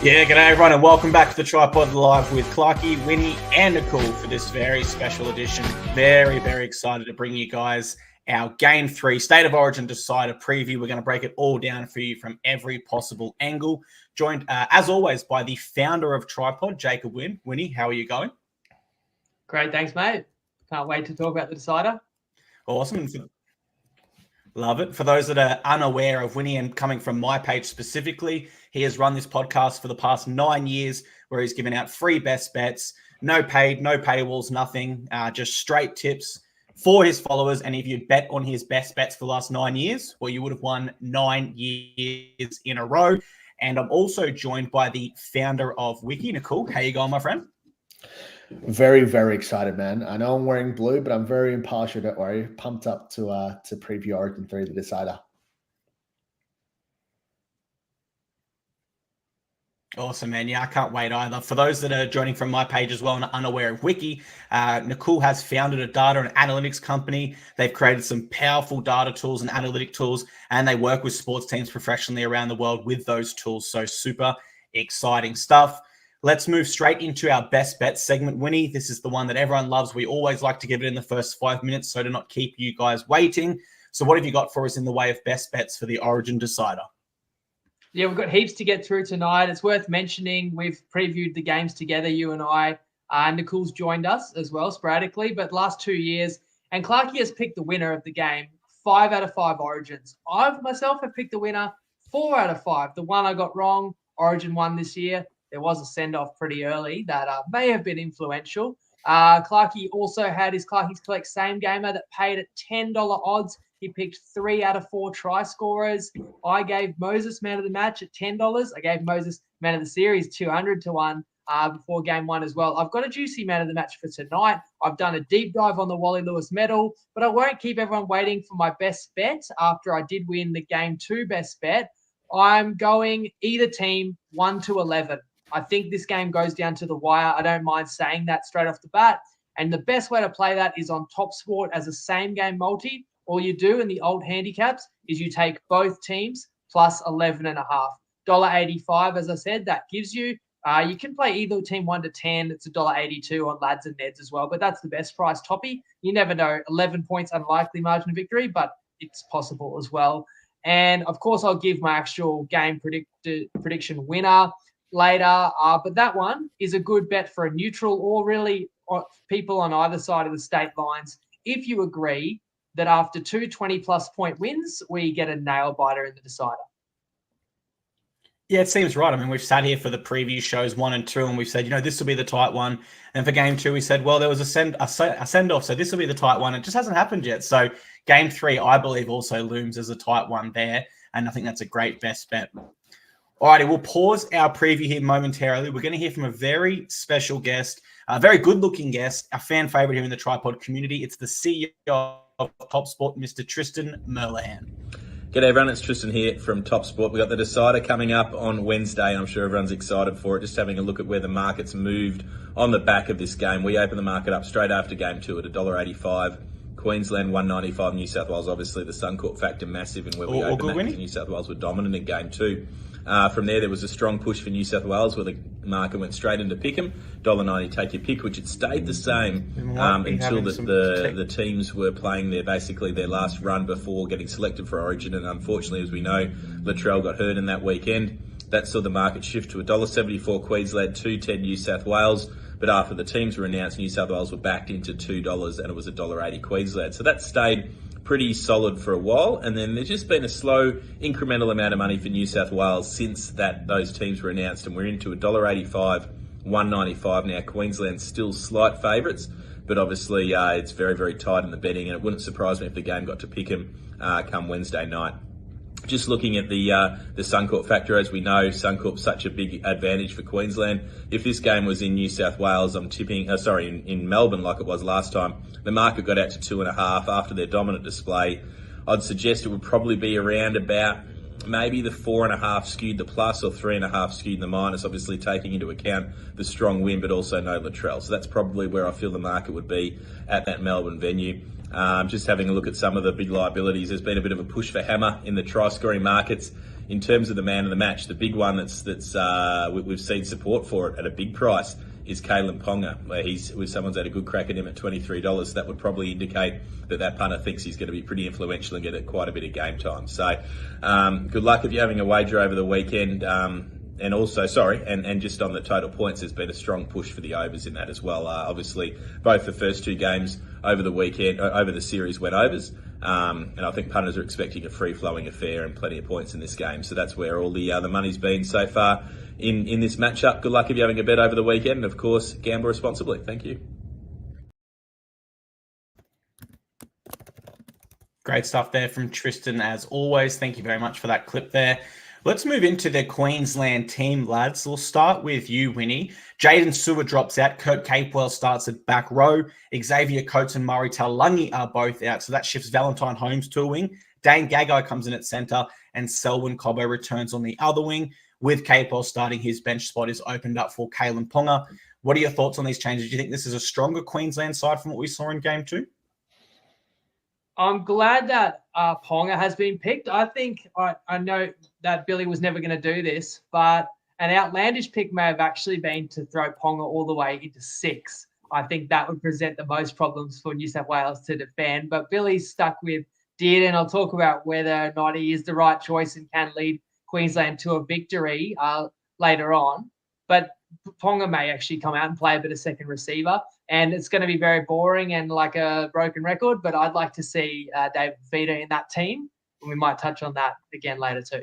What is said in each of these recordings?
Yeah, g'day everyone and welcome back to the TryPod Live with Clarkey, Winny and Nakul for this very special edition. Very, very excited to bring you guys our Game 3 State of Origin Decider preview. We're going to break it all down for you from every possible angle. Joined, as always, by the founder of TryPod, Jacob Wynn. Winny, how are you going? Great, thanks, mate. Can't wait to talk about the Decider. Awesome. Love it. For those that are unaware of Winnie and coming from my page specifically, he has run this podcast for the past 9 years where he's given out free best bets, no paid, no paywalls, nothing, just straight tips for his followers. And if you'd bet on his best bets for the last 9 years, well, you would have won 9 years in a row. And I'm also joined by the founder of Winny Nakul. How you going, my friend? Very, very excited, man. I know I'm wearing blue, but I'm very impartial, don't worry. Pumped up to preview Origin 3, the Decider. Awesome, man. Yeah, I can't wait either. For those that are joining from my page as well and unaware of Wiki, Nakul has founded a data and analytics company. They've created some powerful data tools and analytic tools, and they work with sports teams professionally around the world with those tools. So super exciting stuff. Let's move straight into our best bet segment, Winnie. This is the one that everyone loves. We always like to give it in the first 5 minutes, so to not keep you guys waiting. So what have you got for us in the way of best bets for the Origin Decider? Yeah, we've got heaps to get through tonight. It's worth mentioning we've previewed the games together, you and I. Nicole's joined us as well sporadically, but last 2 years, and Clarkey has picked the winner of the game, 5 out of 5 Origins. I myself have picked the winner 4 out of 5. The one I got wrong, Origin 1 this year. There was a send-off pretty early that may have been influential. Clarkey also had his Clarkey's Collect same gamer that paid at $10 odds. He picked 3 out of 4 try scorers. I gave Moses man of the match at $10. I gave Moses man of the series 200 to 1 before game 1 as well. I've got a juicy man of the match for tonight. I've done a deep dive on the Wally Lewis medal, but I won't keep everyone waiting for my best bet after I did win the game 2 best bet. I'm going either team 1 to 11. I think this game goes down to the wire. I don't mind saying that straight off the bat. And the best way to play that is on Top Sport as a same game multi. All you do in the old handicaps is you take both teams plus 11.5. $1.85, as I said, that gives you. You can play either team 1 to 10. It's $1.82 on Lads and Neds as well. But that's the best price toppy. You never know. 11 points unlikely margin of victory, but it's possible as well. And of course, I'll give my actual game prediction winner later, but that one is a good bet for a neutral or really people on either side of the state lines. If you agree that after 2 20-plus point wins, we get a nail biter in the Decider. Yeah, it seems right. I mean, we've sat here for the preview shows 1 and 2, and we've said, this will be the tight one. And for game 2, we said, well, there was a send-off, so this will be the tight one. It just hasn't happened yet. So game 3, I believe, also looms as a tight one there, and I think that's a great best bet. All righty, we'll pause our preview here momentarily. We're going to hear from a very special guest, a very good-looking guest, a fan favorite here in the TryPod community. It's the CEO of Top Sport, Mr. Tristan Merlehan. G'day everyone, it's Tristan here from Top Sport. We've got the Decider coming up on Wednesday, and I'm sure everyone's excited for it. Just having a look at where the market's moved on the back of this game. We open the market up straight after game 2 at $1.85. Queensland 195, New South Wales, obviously the Suncorp factor massive in where we opened that because New South Wales were dominant in game 2. From there was a strong push for New South Wales where the market went straight into Pick'em. $1.90 take your pick, which it stayed the same until the teams were playing their last run before getting selected for Origin. And unfortunately, as we know, Latrell got hurt in that weekend. That saw the market shift to $1.74 Queensland, $2.10 New South Wales. But after the teams were announced, New South Wales were backed into $2 and it was $1.80 Queensland. So that stayed pretty solid for a while, and then there's just been a slow incremental amount of money for New South Wales since those teams were announced, and we're into $1.85, $1.95 now. Queensland's still slight favourites, but obviously it's very, very tight in the betting, and it wouldn't surprise me if the game got to Pick'em come Wednesday night. Just looking at the Suncorp factor, as we know, Suncorp's such a big advantage for Queensland. If this game was in New South Wales, I'm tipping, in Melbourne like it was last time, the market got out to 2.5 after their dominant display. I'd suggest it would probably be around about maybe the 4.5 skewed the plus or 3.5 skewed the minus, obviously taking into account the strong win, but also no Latrell. So that's probably where I feel the market would be at that Melbourne venue. Just having a look at some of the big liabilities, there's been a bit of a push for hammer in the try-scoring markets in terms of the man of the match, the big one we've seen support for it at a big price is Kalen Ponga, where someone's had a good crack at him at $23. That would probably indicate that punter thinks he's going to be pretty influential and get quite a bit of game time. So good luck if you're having a wager over the weekend. And also, and just on the total points, there's been a strong push for the overs in that as well. Obviously, both the first two games over the weekend, over the series, went overs. And I think punters are expecting a free-flowing affair and plenty of points in this game. So that's where all the money's been so far in this matchup. Good luck if you're having a bet over the weekend. And of course, gamble responsibly. Thank you. Great stuff there from Tristan, as always. Thank you very much for that clip there. Let's move into the Queensland team, lads. We'll start with you, Winnie. Jaden Sewer drops out. Kurt Capewell starts at back row. Xavier Coates and Murray Taulagi are both out, so that shifts Valentine Holmes to a wing. Dane Gagai comes in at centre, and Selwyn Cobbo returns on the other wing. With Capewell starting, his bench spot is opened up for Kalen Ponga. What are your thoughts on these changes? Do you think this is a stronger Queensland side from what we saw in Game 2? I'm glad that Ponga has been picked. I think I know that Billy was never going to do this, but an outlandish pick may have actually been to throw Ponga all the way into 6. I think that would present the most problems for New South Wales to defend. But Billy's stuck with Dearden, and I'll talk about whether or not he is the right choice and can lead Queensland to a victory later on. But Ponga may actually come out and play a bit of second receiver, and it's going to be very boring and like a broken record, but I'd like to see David Fifita in that team, and we might touch on that again later too.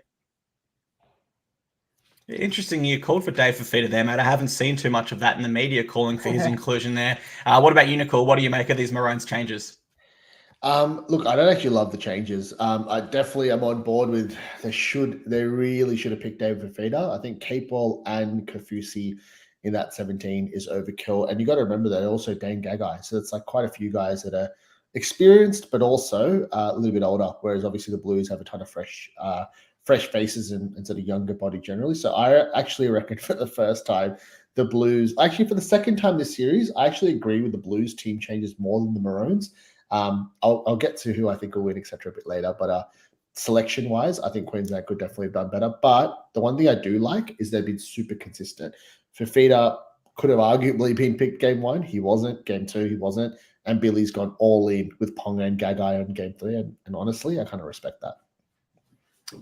Interesting you called for Dave Fifita there, mate. I haven't seen too much of that in the media calling for his inclusion there. What about you, Nakul? What do you make of these Maroons changes? Look, I don't actually love the changes. I definitely am on board with they really should have picked David Fifita. I think Capewell and Kafusi in that 17 is overkill. And you got to remember that also Dane Gagai. So it's like quite a few guys that are experienced, but also a little bit older. Whereas obviously the Blues have a ton of fresh faces and sort of younger body generally. So I actually reckon for the first time, the Blues, actually for the second time this series, I actually agree with the Blues team changes more than the Maroons. I'll get to who I think will win, etc. a bit later. But selection-wise, I think Queensland could definitely have done better. But the one thing I do like is they've been super consistent. Fifita could have arguably been picked Game 1. He wasn't. Game 2, he wasn't. And Billy's gone all in with Ponga and Gagai on Game 3. And honestly, I kind of respect that.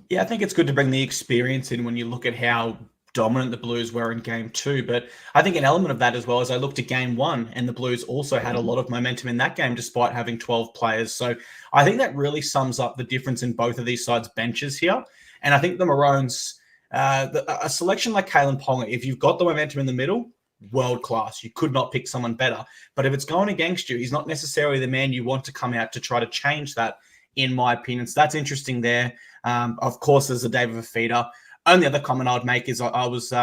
Yeah, I think it's good to bring the experience in when you look at how dominant the Blues were in Game 2. But I think an element of that as well is I looked at Game 1 and the Blues also had a lot of momentum in that game despite having 12 players. So I think that really sums up the difference in both of these sides' benches here. And I think the Maroons, a selection like Kalen Ponga, if you've got the momentum in the middle, world class. You could not pick someone better. But if it's going against you, he's not necessarily the man you want to come out to try to change that, in my opinion. So that's interesting there. Of course, there's a David Fifita. Only other comment I'd make is I was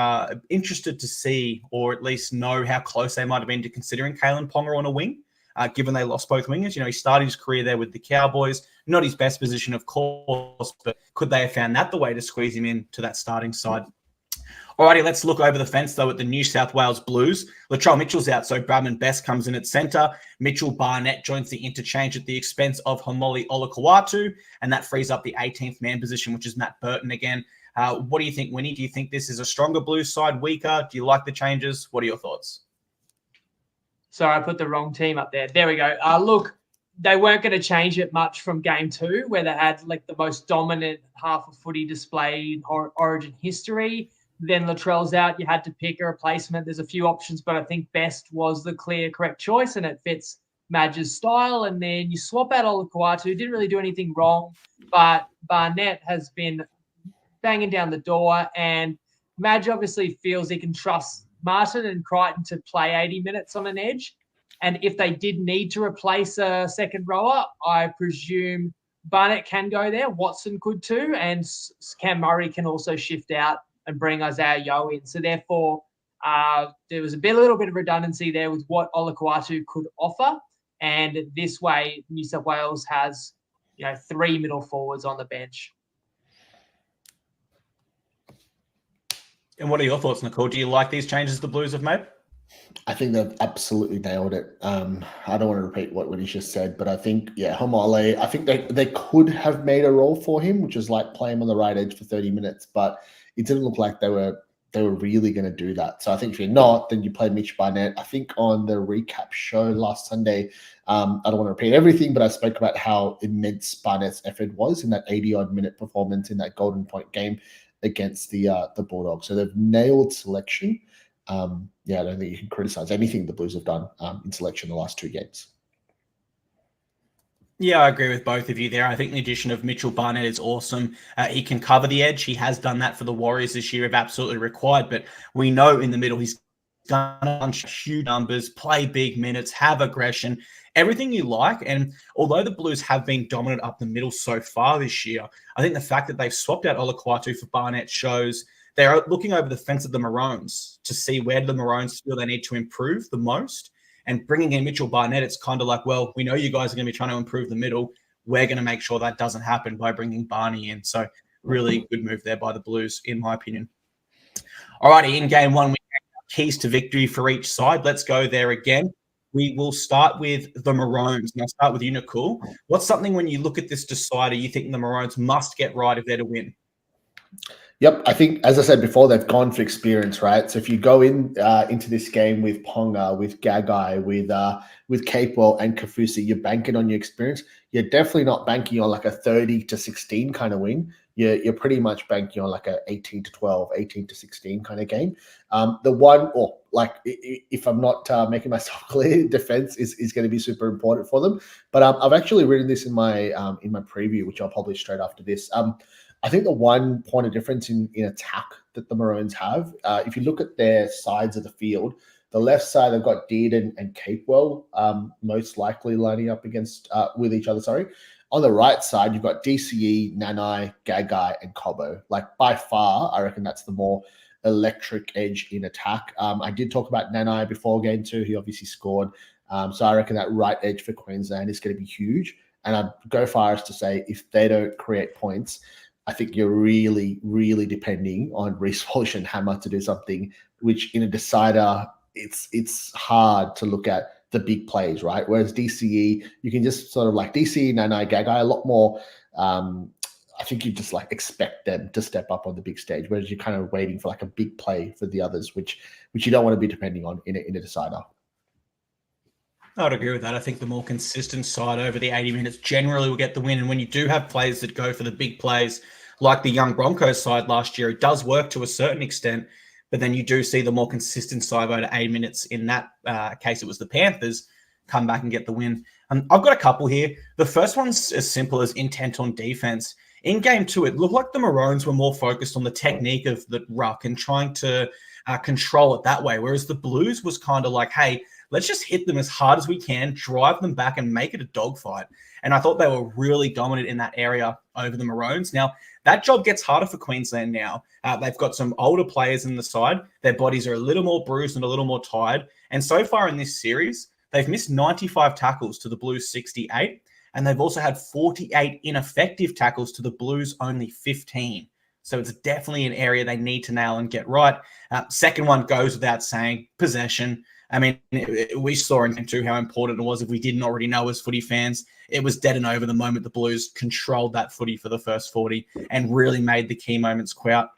interested to see, or at least know, how close they might have been to considering Kalen Ponga on a wing, given they lost both wingers. You know, he started his career there with the Cowboys. Not his best position, of course, but could they have found that the way to squeeze him into that starting side? Alrighty, let's look over the fence, though, at the New South Wales Blues. Latrell Mitchell's out, so Bradman Best comes in at centre. Mitchell Barnett joins the interchange at the expense of Homoli Olakau'atu, and that frees up the 18th man position, which is Matt Burton again. What do you think, Winnie? Do you think this is a stronger Blues side, weaker? Do you like the changes? What are your thoughts? Sorry, I put the wrong team up there. There we go. Look, they weren't going to change it much from Game 2, where they had like the most dominant half of footy display in Origin history. Then Latrell's out. You had to pick a replacement. There's a few options, but I think Best was the clear correct choice, and it fits Madge's style. And then you swap out Olakau'atu, didn't really do anything wrong, but Barnett has been banging down the door, and Madge obviously feels he can trust Martin and Crichton to play 80 minutes on an edge. And if they did need to replace a second rower, I presume Barnett can go there. Watson could too, and Cam Murray can also shift out and bring Isaiah Yeo in. So therefore, there was a little bit of redundancy there with what Olakau'atu could offer. And this way, New South Wales has, 3 middle forwards on the bench. And what are your thoughts, Nicole? Do you like these changes the Blues have made? I think they've absolutely nailed it. I don't want to repeat what Winny just said, but I think, yeah, Homole, I think they could have made a role for him, which is like play him on the right edge for 30 minutes, but it didn't look like they were really going to do that. So I think if you're not, then you play Mitch Barnett. I think on the recap show last Sunday, I don't want to repeat everything, but I spoke about how immense Barnett's effort was in that 80-odd minute performance in that Golden Point game against the Bulldogs. So they've nailed selection. Yeah, I don't think you can criticize anything the Blues have done in selection the last 2 games. Yeah, I agree with both of you there. I think the addition of Mitchell Barnett is awesome. He can cover the edge. He has done that for the Warriors this year if absolutely required. But we know in the middle he's done a bunch of huge numbers, play big minutes, have aggression, everything you like. And although the Blues have been dominant up the middle so far this year, I think the fact that they've swapped out Olakwatu for Barnett shows they're looking over the fence at the Maroons to see where the Maroons feel they need to improve the most. And bringing in Mitchell Barnett, it's kind of like, well, we know you guys are going to be trying to improve the middle. We're going to make sure that doesn't happen by bringing Barney in. So really good move there by the Blues, in my opinion. All righty, in game one, we have keys to victory for each side. Let's go there again. We will start with the Maroons. And I'll start with you, Nakul. What's something when you look at this decider you think the Maroons must get right if they're to win? Yep, I think, as I said before, they've gone for experience, right? So if you go into this game with Ponga, with Gagai, with Capewell and Kafusi, you're banking on your experience. You're definitely not banking on like a 30-16 kind of win. You're pretty much banking on like a 18-12, 18-16 kind of game. The one, or like if I'm not making myself clear, defense is going to be super important for them. But I've actually written this in my preview, which I'll publish straight after this. I think the one point of difference in attack that the Maroons have, if you look at their sides of the field, the left side, they've got Dearden and Capewell most likely lining up against with each other, sorry. On the right side, you've got DCE, Nanai, Gagai, and Cobbo. Like, by far, I reckon that's the more electric edge in attack. I did talk about Nanai before game 2. He obviously scored. So I reckon that right edge for Queensland is going to be huge. And I'd go far as to say if they don't create points, I think you're really, really depending on Reece Walsh and Hammer to do something, which in a decider, it's hard to look at the big plays, right? Whereas DCE, you can just sort of like DCE, Nanai, Gagai, a lot more. I think you just like expect them to step up on the big stage, whereas you're kind of waiting for like a big play for the others, which you don't want to be depending on in a decider. I would agree with that. I think the more consistent side over the 80 minutes generally will get the win. And when you do have players that go for the big plays, like the young Broncos side last year, it does work to a certain extent. But then you do see the more consistent side over 80 minutes. In that case, it was the Panthers come back and get the win. I've got a couple here. The first one's as simple as intent on defense. In game 2, it looked like the Maroons were more focused on the technique of the ruck and trying to control it that way. Whereas the Blues was kind of like, hey, let's just hit them as hard as we can, drive them back and make it a dogfight. And I thought they were really dominant in that area over the Maroons. Now, that job gets harder for Queensland now. They've got some older players in the side. Their bodies are a little more bruised and a little more tired. And so far in this series, they've missed 95 tackles to the Blues 68. And they've also had 48 ineffective tackles to the Blues only 15. So it's definitely an area they need to nail and get right. Second one goes without saying, possession. I mean, we saw in game 2 how important it was if we didn't already know as footy fans. It was dead and over the moment the Blues controlled that footy for the first 40 and really made the key moments count.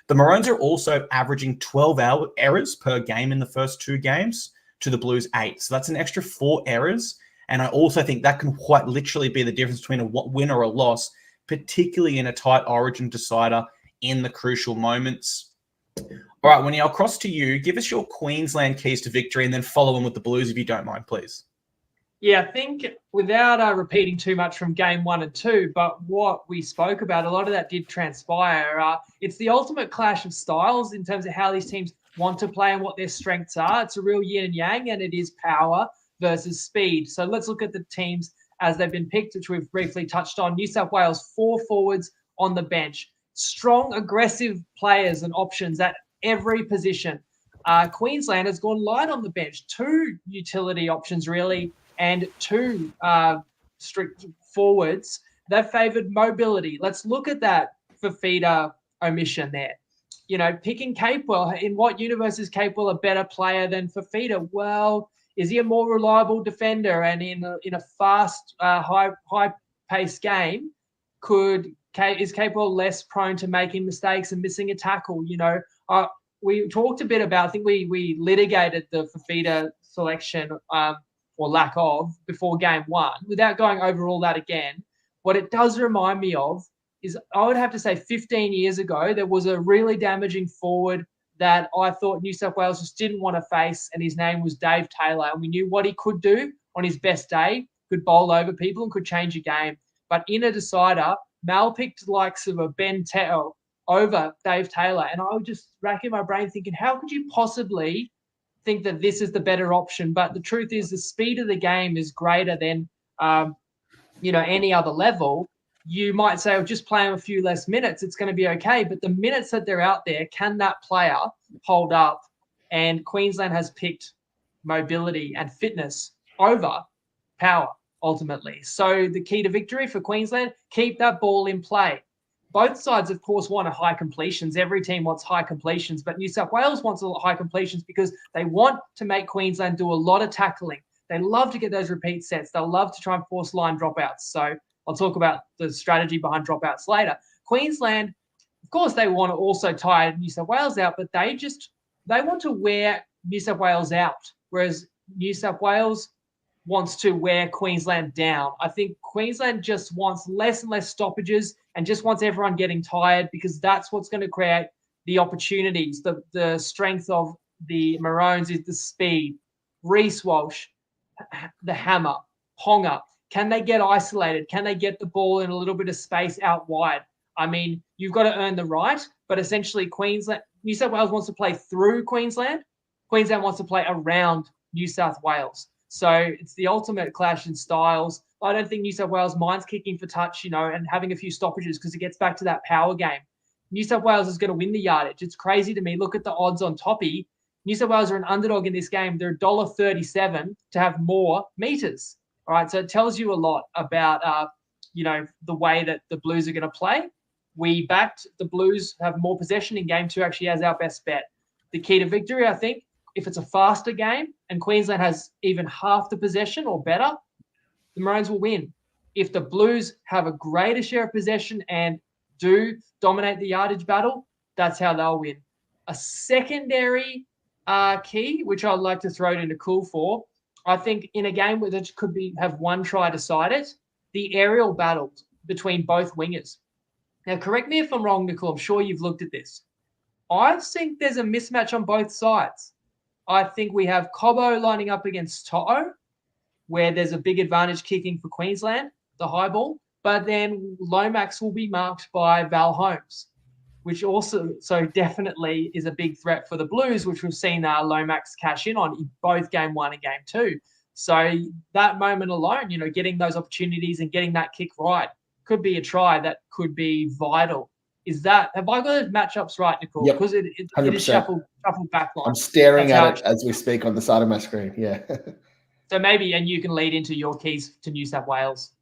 The Maroons are also averaging 12 errors per game in the first 2 games to the Blues 8. So that's an extra 4 errors. And I also think that can quite literally be the difference between a win or a loss, particularly in a tight origin decider in the crucial moments. All right, Winnie, I'll cross to you. Give us your Queensland keys to victory and then follow on with the Blues if you don't mind, please. Yeah, I think without repeating too much from game 1 and 2, but what we spoke about, a lot of that did transpire. It's the ultimate clash of styles in terms of how these teams want to play and what their strengths are. It's a real yin and yang, and it is power versus speed. So let's look at the teams as they've been picked, which we've briefly touched on. New South Wales, 4 forwards on the bench. Strong, aggressive players and options at every position. Queensland has gone light on the bench. 2 utility options, really, and 2 strict forwards. They've favoured mobility. Let's look at that Fafita omission there. picking Capewell. In what universe is Capewell a better player than Fafita? Well, is he a more reliable defender? And in a fast, high-paced game, is Capewell less prone to making mistakes and missing a tackle? We talked a bit about, I think we litigated the Fafita selection or lack of before game one. Without going over all that again, what it does remind me of is I would have to say 15 years ago, there was a really damaging forward that I thought New South Wales just didn't want to face, and his name was Dave Taylor. And we knew what he could do on his best day, could bowl over people and could change a game. But in a decider, Mal picked the likes of a Ben Teo over Dave Taylor. And I was just racking my brain thinking, how could you possibly think that this is the better option? But the truth is the speed of the game is greater than, any other level. You might say, oh, just play them a few less minutes, it's going to be okay. But the minutes that they're out there, can that player hold up? And Queensland has picked mobility and fitness over power, ultimately. So the key to victory for Queensland, keep that ball in play. Both sides, of course, want high completions. Every team wants high completions, but New South Wales wants a lot of high completions because they want to make Queensland do a lot of tackling. They love to get those repeat sets. They'll love to try and force line dropouts. So I'll talk about the strategy behind dropouts later. Queensland, of course, they want to also tire New South Wales out, but they want to wear New South Wales out, whereas New South Wales wants to wear Queensland down. I think Queensland just wants less and less stoppages and just wants everyone getting tired, because that's what's going to create the opportunities. The strength of the Maroons is the speed. Reece Walsh, the hammer, Ponga. Can they get isolated? Can they get the ball in a little bit of space out wide? I mean, you've got to earn the right, but essentially New South Wales wants to play through Queensland. Queensland wants to play around New South Wales. So it's the ultimate clash in styles. I don't think New South Wales minds kicking for touch, and having a few stoppages, because it gets back to that power game. New South Wales is going to win the yardage. It's crazy to me. Look at the odds on Toppy. New South Wales are an underdog in this game. They're $1.37 to have more meters. All right, so it tells you a lot about, the way that the Blues are going to play. We backed the Blues have more possession in game two, actually, as our best bet. The key to victory, I think, if it's a faster game and Queensland has even half the possession or better, the Maroons will win. If the Blues have a greater share of possession and do dominate the yardage battle, that's how they'll win. A secondary key, which I'd like to throw to Nakul for, I think in a game where there could have one try decide it, the aerial battles between both wingers. Now, correct me if I'm wrong, Nakul. I'm sure you've looked at this. I think there's a mismatch on both sides. I think we have Cobbo lining up against To'o, where there's a big advantage kicking for Queensland, the high ball. But then Lomax will be marked by Val Holmes, which also definitely is a big threat for the Blues, which we've seen Lomax cash in on in both game one and game two. So that moment alone, getting those opportunities and getting that kick right could be a try that could be vital. Have I got those matchups right, Nakul? Yep, because it is shuffled back line. I'm staring at it as we speak on the side of my screen. Yeah. So maybe, and you can lead into your keys to New South Wales.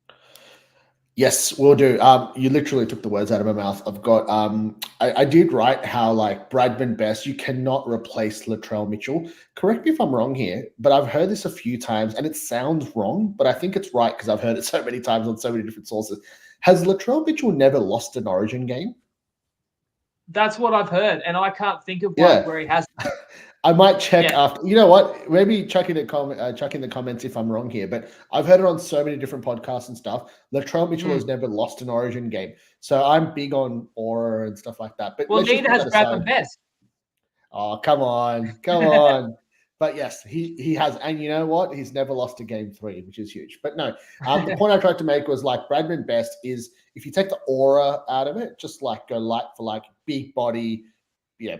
Yes, we'll do. You literally took the words out of my mouth. I've got. I did write how Bradman Best, you cannot replace Latrell Mitchell. Correct me if I'm wrong here, but I've heard this a few times, and it sounds wrong, but I think it's right because I've heard it so many times on so many different sources. Has Latrell Mitchell never lost an Origin game? That's what I've heard, and I can't think of one where he has. I might check after. You know what? Maybe chuck in the comments if I'm wrong here. But I've heard it on so many different podcasts and stuff. Latrell Mitchell has never lost an Origin game, so I'm big on aura and stuff like that. But neither has Bradman Best. Oh, come on! But yes, he has, and you know what? He's never lost a game 3, which is huge. But no, the point I tried to make was Bradman Best is if you take the aura out of it, just go like for big body.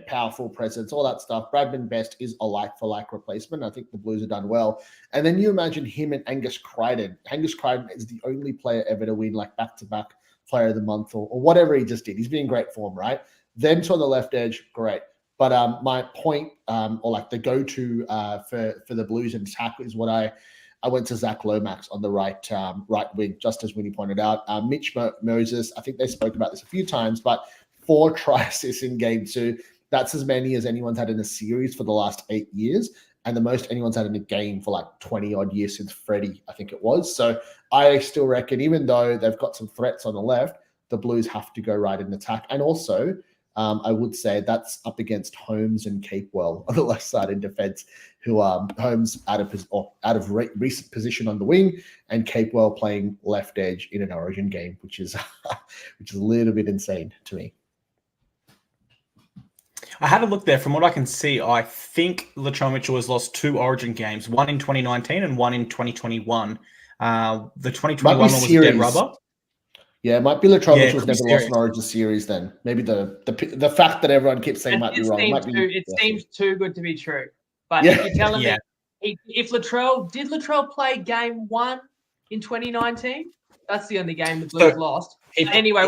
Powerful presence, all that stuff. Bradman Best is a like-for-like replacement. I think the Blues have done well. And then you imagine him and Angus Crichton. Angus Crichton is the only player ever to win back-to-back Player of the Month or whatever he just did. He's been in great form, right? Them two on the left edge, great. But my point, or the go-to for the Blues and tackle is what I went to Zach Lomax on the right wing, just as Winnie pointed out. Mitch Moses, I think they spoke about this a few times, but 4 try assists in game 2. That's as many as anyone's had in a series for the last 8 years, and the most anyone's had in a game for like 20 odd years since Freddie, I think it was. So I still reckon, even though they've got some threats on the left, the Blues have to go right in attack. And also, I would say that's up against Holmes and Capewell on the left side in defense, who are Holmes out of recent position on the wing, and Capewell playing left edge in an Origin game, which is a little bit insane to me. I had a look there. From what I can see, I think Latrell Mitchell has lost 2 Origin games, one in 2019 and one in 2021. The 2021 one was a dead rubber. Yeah, it might be Latrell Mitchell's never lost an Origin series then. Maybe the fact that everyone keeps saying might be wrong. It seems too good to be true. But if you're telling me, if Latrell play game 1 in 2019? That's the only game the Blues lost. Anyway,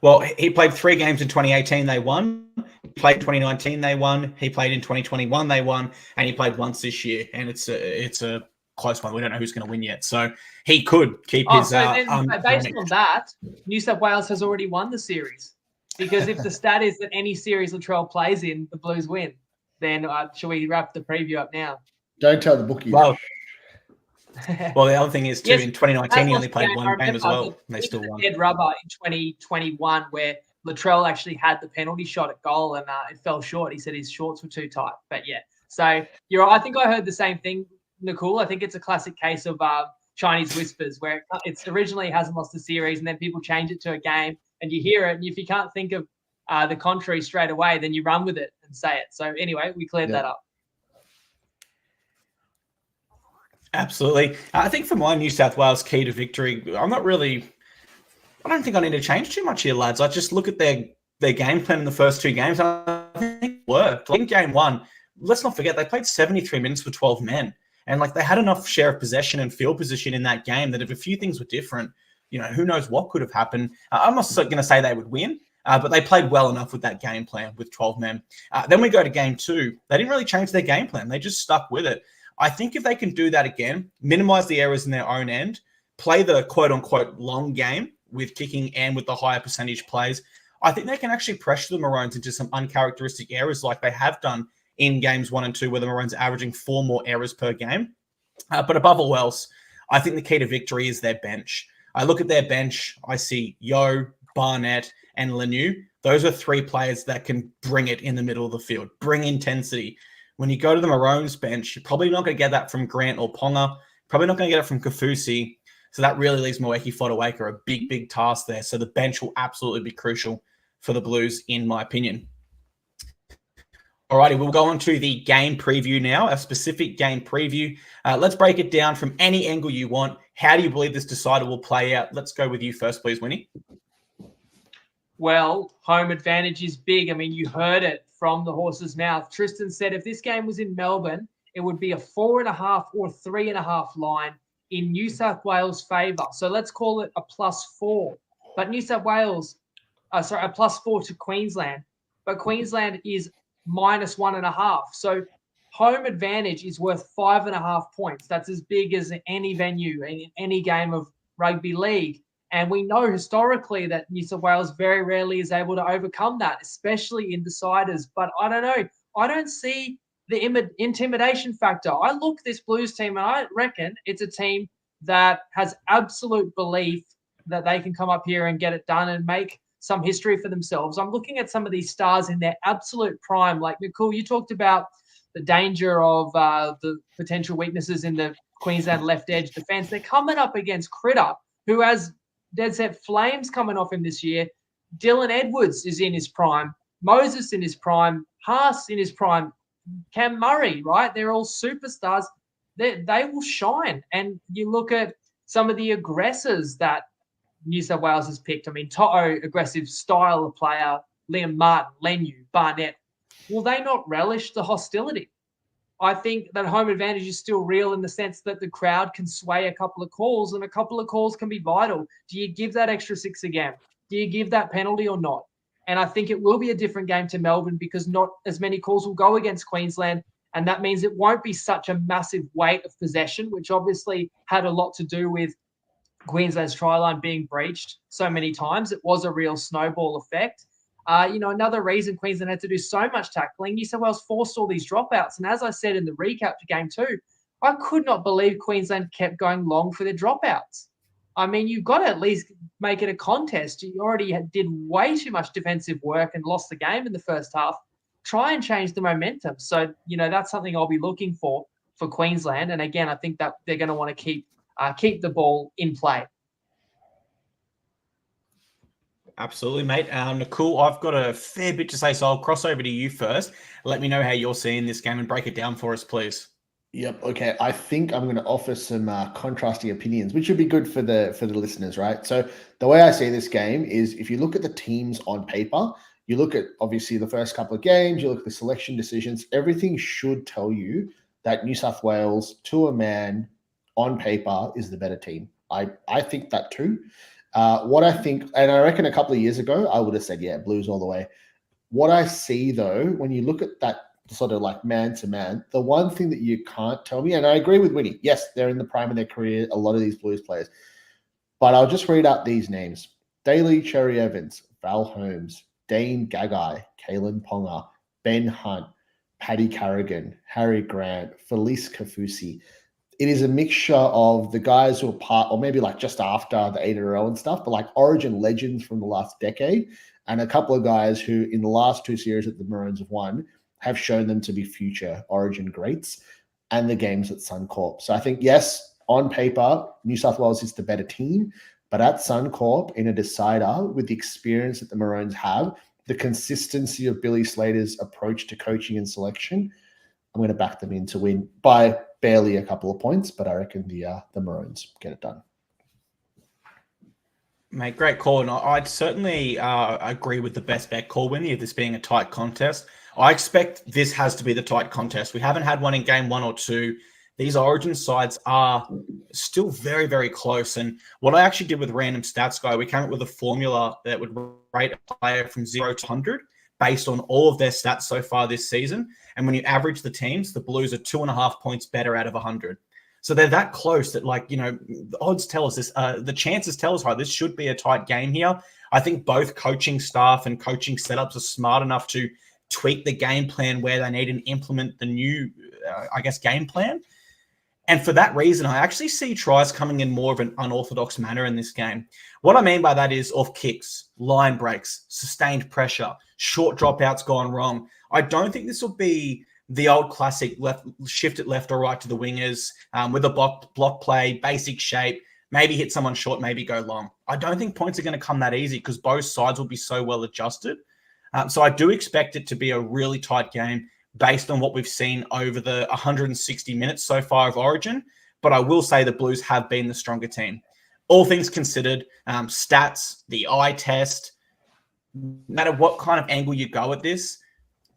Well, he played 3 games in 2018, they won. He played 2019, they won. He played in 2021, they won. And he played once this year. And it's a close one. We don't know who's going to win yet. So he could keep his... based on that, New South Wales has already won the series. Because if the stat is that any series Latrell plays in, the Blues win, then shall we wrap the preview up now? Don't tell the bookies. Well, the other thing is, too, in 2019, he only played 1 game as well. And they still won. Dead rubber in 2021 where Latrell actually had the penalty shot at goal and it fell short. He said his shorts were too tight. But, yeah. So, I think I heard the same thing, Nakul. I think it's a classic case of Chinese whispers where it's originally hasn't lost the series and then people change it to a game and you hear it. And if you can't think of the contrary straight away, then you run with it and say it. So, anyway, we cleared that up. Absolutely. I think for my New South Wales key to victory, I don't think I need to change too much here, lads. I just look at their game plan in the first 2 games. I think it worked. Like in game 1, let's not forget, they played 73 minutes for 12 men. And they had enough share of possession and field position in that game that if a few things were different, who knows what could have happened. I'm not going to say they would win, but they played well enough with that game plan with 12 men. Then we go to game 2. They didn't really change their game plan. They just stuck with it. I think if they can do that again, minimize the errors in their own end, play the quote-unquote long game with kicking and with the higher percentage plays, I think they can actually pressure the Maroons into some uncharacteristic errors like they have done in games 1 and 2 where the Maroons are averaging 4 more errors per game. But above all else, I think the key to victory is their bench. I look at their bench, I see Yo, Barnett, and Lemieux. Those are 3 players that can bring it in the middle of the field, bring intensity. When you go to the Maroons bench, you're probably not going to get that from Grant or Ponga. Probably not going to get it from Kafusi. So that really leaves Moeki Fodawaker a big, big task there. So the bench will absolutely be crucial for the Blues, in my opinion. Alrighty, we'll go on to the game preview now, a specific game preview. Let's break it down from any angle you want. How do you believe this decider will play out? Let's go with you first, please, Winnie. Well, home advantage is big. I mean, you heard it from the horse's mouth. Tristan said if this game was in Melbourne, it would be a 4.5 or 3.5 line in New South Wales' favour. So let's call it a +4. But New South Wales, a +4 to Queensland. But Queensland is -1.5. So home advantage is worth 5.5 points. That's as big as any venue in any game of rugby league. And we know historically that New South Wales very rarely is able to overcome that, especially in deciders. But I don't know. I don't see the intimidation factor. I look at this Blues team and I reckon it's a team that has absolute belief that they can come up here and get it done and make some history for themselves. I'm looking at some of these stars in their absolute prime. Like Nakul, you talked about the danger of the potential weaknesses in the Queensland left edge defense. They're coming up against Critter, who has dead set flames coming off him this year. Dylan Edwards is in his prime. Moses in his prime. Haas in his prime. Cam Murray, right? They're all superstars. They will shine. And you look at some of the aggressors that New South Wales has picked. I mean, To'o, aggressive style of player. Liam Martin, Lemieux, Barnett. Will they not relish the hostility? I think that home advantage is still real in the sense that the crowd can sway a couple of calls and a couple of calls can be vital. Do you give that extra 6 again? Do you give that penalty or not? And I think it will be a different game to Melbourne because not as many calls will go against Queensland. And that means it won't be such a massive weight of possession, which obviously had a lot to do with Queensland's try line being breached so many times. It was a real snowball effect. Another reason Queensland had to do so much tackling, New South Wales forced all these dropouts. And as I said in the recap to game 2, I could not believe Queensland kept going long for their dropouts. I mean, you've got to at least make it a contest. You already did way too much defensive work and lost the game in the first half. Try and change the momentum. So, that's something I'll be looking for Queensland. And again, I think that they're going to want to keep the ball in play. Absolutely, mate. Nakul, I've got a fair bit to say, so I'll cross over to you first. Let me know how you're seeing this game and break it down for us, please. Yep. Okay. I think I'm going to offer some contrasting opinions, which would be good for the listeners, right? So the way I see this game is, if you look at the teams on paper, you look at obviously the first couple of games, you look at the selection decisions, everything should tell you that New South Wales, to a man, on paper, is the better team. I think that too. What I think, and I reckon a couple of years ago, I would have said, yeah, Blues all the way. What I see, though, when you look at that sort of like man to man, the one thing that you can't tell me, and I agree with Winnie, yes, they're in the prime of their career, a lot of these Blues players, but I'll just read out these names: Daly Cherry Evans, Val Holmes, Dane Gagai, Kalen Ponga, Ben Hunt, Paddy Carrigan, Harry Grant, Felice Kafusi. It is a mixture of the guys who are part, or maybe like just after the 8 in a row and stuff, but like Origin legends from the last decade, and a couple of guys who in the last 2 series that the Maroons have won have shown them to be future Origin greats, and the games at Suncorp. So I think, yes, on paper, New South Wales is the better team, but at Suncorp, in a decider, with the experience that the Maroons have, the consistency of Billy Slater's approach to coaching and selection, I'm going to back them in to win by barely a couple of points, but I reckon the Maroons get it done. Mate, great call. And I'd certainly agree with the best bet call, Winnie, of this being a tight contest. I expect this has to be the tight contest. We haven't had one in game 1 or 2. These Origin sides are still very, very close. And what I actually did with Random Stats Guy, we came up with a formula that would rate a player from 0 to 100 based on all of their stats so far this season. And when you average the teams, the Blues are 2.5 points better out of 100. So they're that close that, the odds tell us this, the chances tell us, this should be a tight game here. I think both coaching staff and coaching setups are smart enough to tweak the game plan where they need and implement the new, game plan. And for that reason, I actually see tries coming in more of an unorthodox manner in this game. What I mean by that is off kicks, line breaks, sustained pressure, short dropouts gone wrong. I don't think this will be the old classic shift it left or right to the wingers with a block play, basic shape, maybe hit someone short, maybe go long. I don't think points are going to come that easy because both sides will be so well adjusted. So I do expect it to be a really tight game based on what we've seen over the 160 minutes so far of Origin. But I will say the Blues have been the stronger team. All things considered, stats, the eye test, no matter what kind of angle you go at this,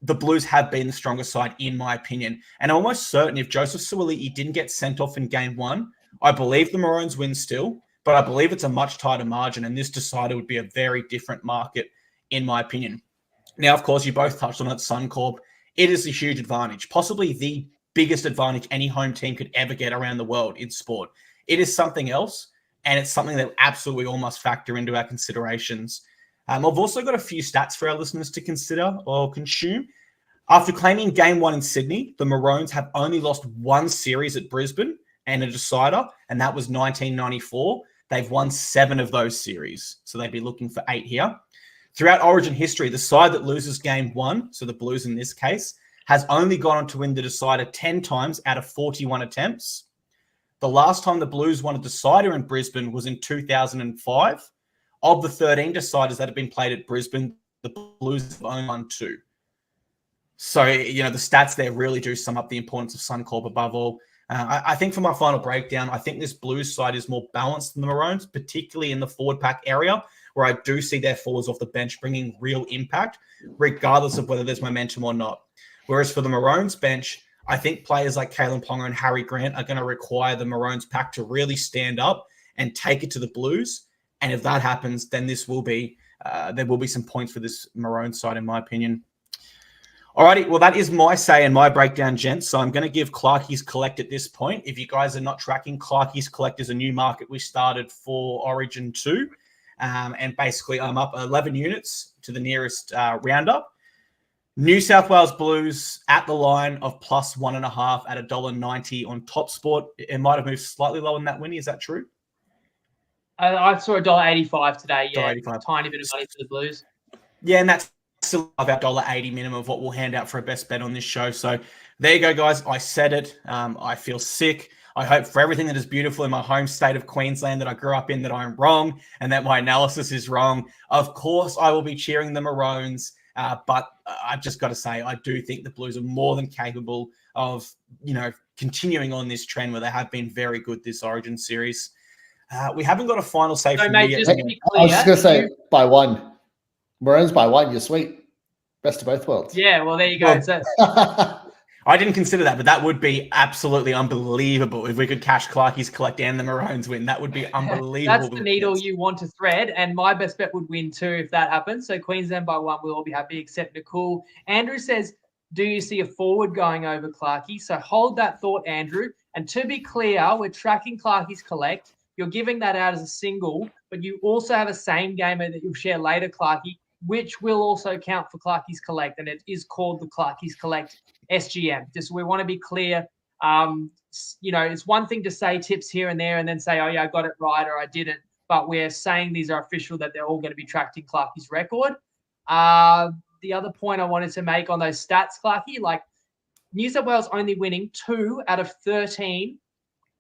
the Blues have been the stronger side, in my opinion. And I'm almost certain if Joseph Suaalii didn't get sent off in game 1, I believe the Maroons win still, but I believe it's a much tighter margin, and this decider would be a very different market, in my opinion. Now, of course, you both touched on it, Suncorp. It is a huge advantage, possibly the biggest advantage any home team could ever get around the world in sport. It is something else, and it's something that absolutely all must factor into our considerations. I've also got a few stats for our listeners to consider or consume. After claiming game 1 in Sydney, the Maroons have only lost 1 series at Brisbane and a decider, and that was 1994. They've won 7 of those series, so they'd be looking for 8 here. Throughout Origin history, the side that loses game 1, so the Blues in this case, has only gone on to win the decider 10 times out of 41 attempts. The last time the Blues won a decider in Brisbane was in 2005. Of the 13 deciders that have been played at Brisbane, the Blues have only won 2. So, the stats there really do sum up the importance of Suncorp above all. I think for my final breakdown, I think this Blues side is more balanced than the Maroons, particularly in the forward pack area, where I do see their forwards off the bench bringing real impact, regardless of whether there's momentum or not. Whereas for the Maroons bench, I think players like Kalen Ponga and Harry Grant are going to require the Maroons pack to really stand up and take it to the Blues. And if that happens, then this will be there will be some points for this Maroon side, in my opinion. Alrighty, well, that is my say and my breakdown, gents. So I'm going to give Clarkey's Collect at this point. If you guys are not tracking, Clarkey's Collect is a new market we started for Origin 2. and basically I'm up 11 units to the nearest roundup. New South Wales Blues at the line of plus 1.5 at $1.90 on Top Sport. It might have moved slightly lower than that, Winnie. Is that true? I saw $1.85 today. Yeah, $1.85. Tiny bit of money for the Blues. Yeah, and that's still about $1.80 minimum of what we'll hand out for a best bet on this show. So there you go, guys. I said it. I feel sick. I hope for everything that is beautiful in my home state of Queensland that I grew up in that I'm wrong and that my analysis is wrong. Of course, I will be cheering the Maroons, but I've just got to say I do think the Blues are more than capable of, continuing on this trend where they have been very good this Origin series. We haven't got a final say So, from mate, you yet. just to be clear, I was just going to say, by one. Maroons by one, you're sweet. Best of both worlds. Yeah, well, there you go. So, I didn't consider that, but that would be absolutely unbelievable if we could cash Clarkey's collect and the Maroons win. That would be unbelievable. That's the needle you want to thread, and my best bet would win too if that happens. So Queensland by one, we'll all be happy except Nakul. Andrew says, do you see a forward going over Clarkey? So hold that thought, Andrew. And to be clear, we're tracking Clarkey's collect. You're giving that out as a single, but you also have a same gamer that you'll share later, Clarkey, which will also count for Clarkey's collect, and it is called the Clarkey's collect SGM. Just we want to be clear. It's one thing to say tips here and there and then say, oh yeah, I got it right or I didn't, but we're saying these are official, that they're all going to be tracked in Clarkey's record. The other point I wanted to make on those stats, Clarkey, like New South Wales only winning 2 out of 13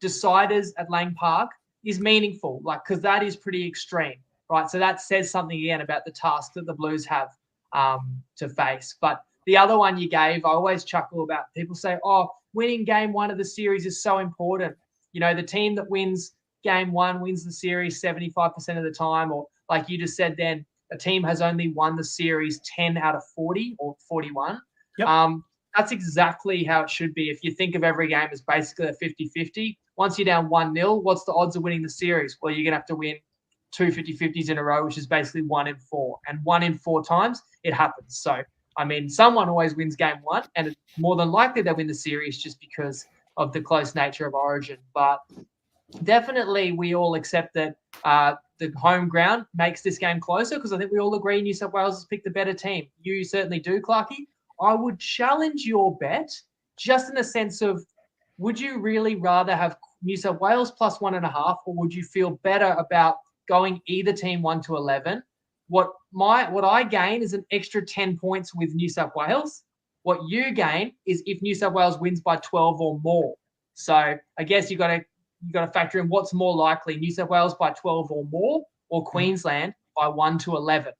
deciders at Lang Park is meaningful, because that is pretty extreme, right? So that says something again about the task that the Blues have to face. But the other one you gave, I always chuckle about. People say, oh, winning game one of the series is so important. The team that wins game one wins the series 75% of the time, or like you just said then, a team has only won the series 10 out of 40 or 41. Yep. That's exactly how it should be. If you think of every game as basically a 50-50, once you're down 1-0, what's the odds of winning the series? Well, you're going to have to win 2 50-50s in a row, which is basically 1 in 4. And 1 in 4 times, it happens. So, someone always wins game one, and it's more than likely they'll win the series just because of the close nature of Origin. But definitely we all accept that the home ground makes this game closer, because I think we all agree New South Wales has picked the better team. You certainly do, Clarkey. I would challenge your bet just in the sense of, would you really rather have New South Wales plus 1.5, or would you feel better about going either team 1 to 11? What I gain is an extra 10 points with New South Wales. What you gain is if New South Wales wins by 12 or more. So I guess you got to factor in what's more likely: New South Wales by 12 or more, or Queensland by 1 to 11.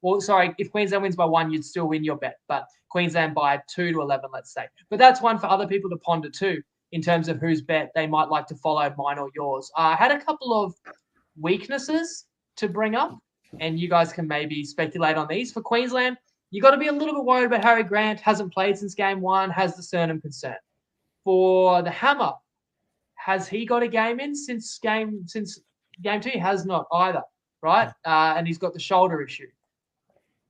If Queensland wins by 1, you'd still win your bet, but Queensland by 2 to 11, let's say. But that's one for other people to ponder too, in terms of whose bet they might like to follow, mine or yours. I had a couple of weaknesses to bring up, and you guys can maybe speculate on these. For Queensland, you got to be a little bit worried about Harry Grant. Hasn't played since game 1, has the sternum concern. For the Hammer, has he got a game in since game 2? He has not either, right? And he's got the shoulder issue.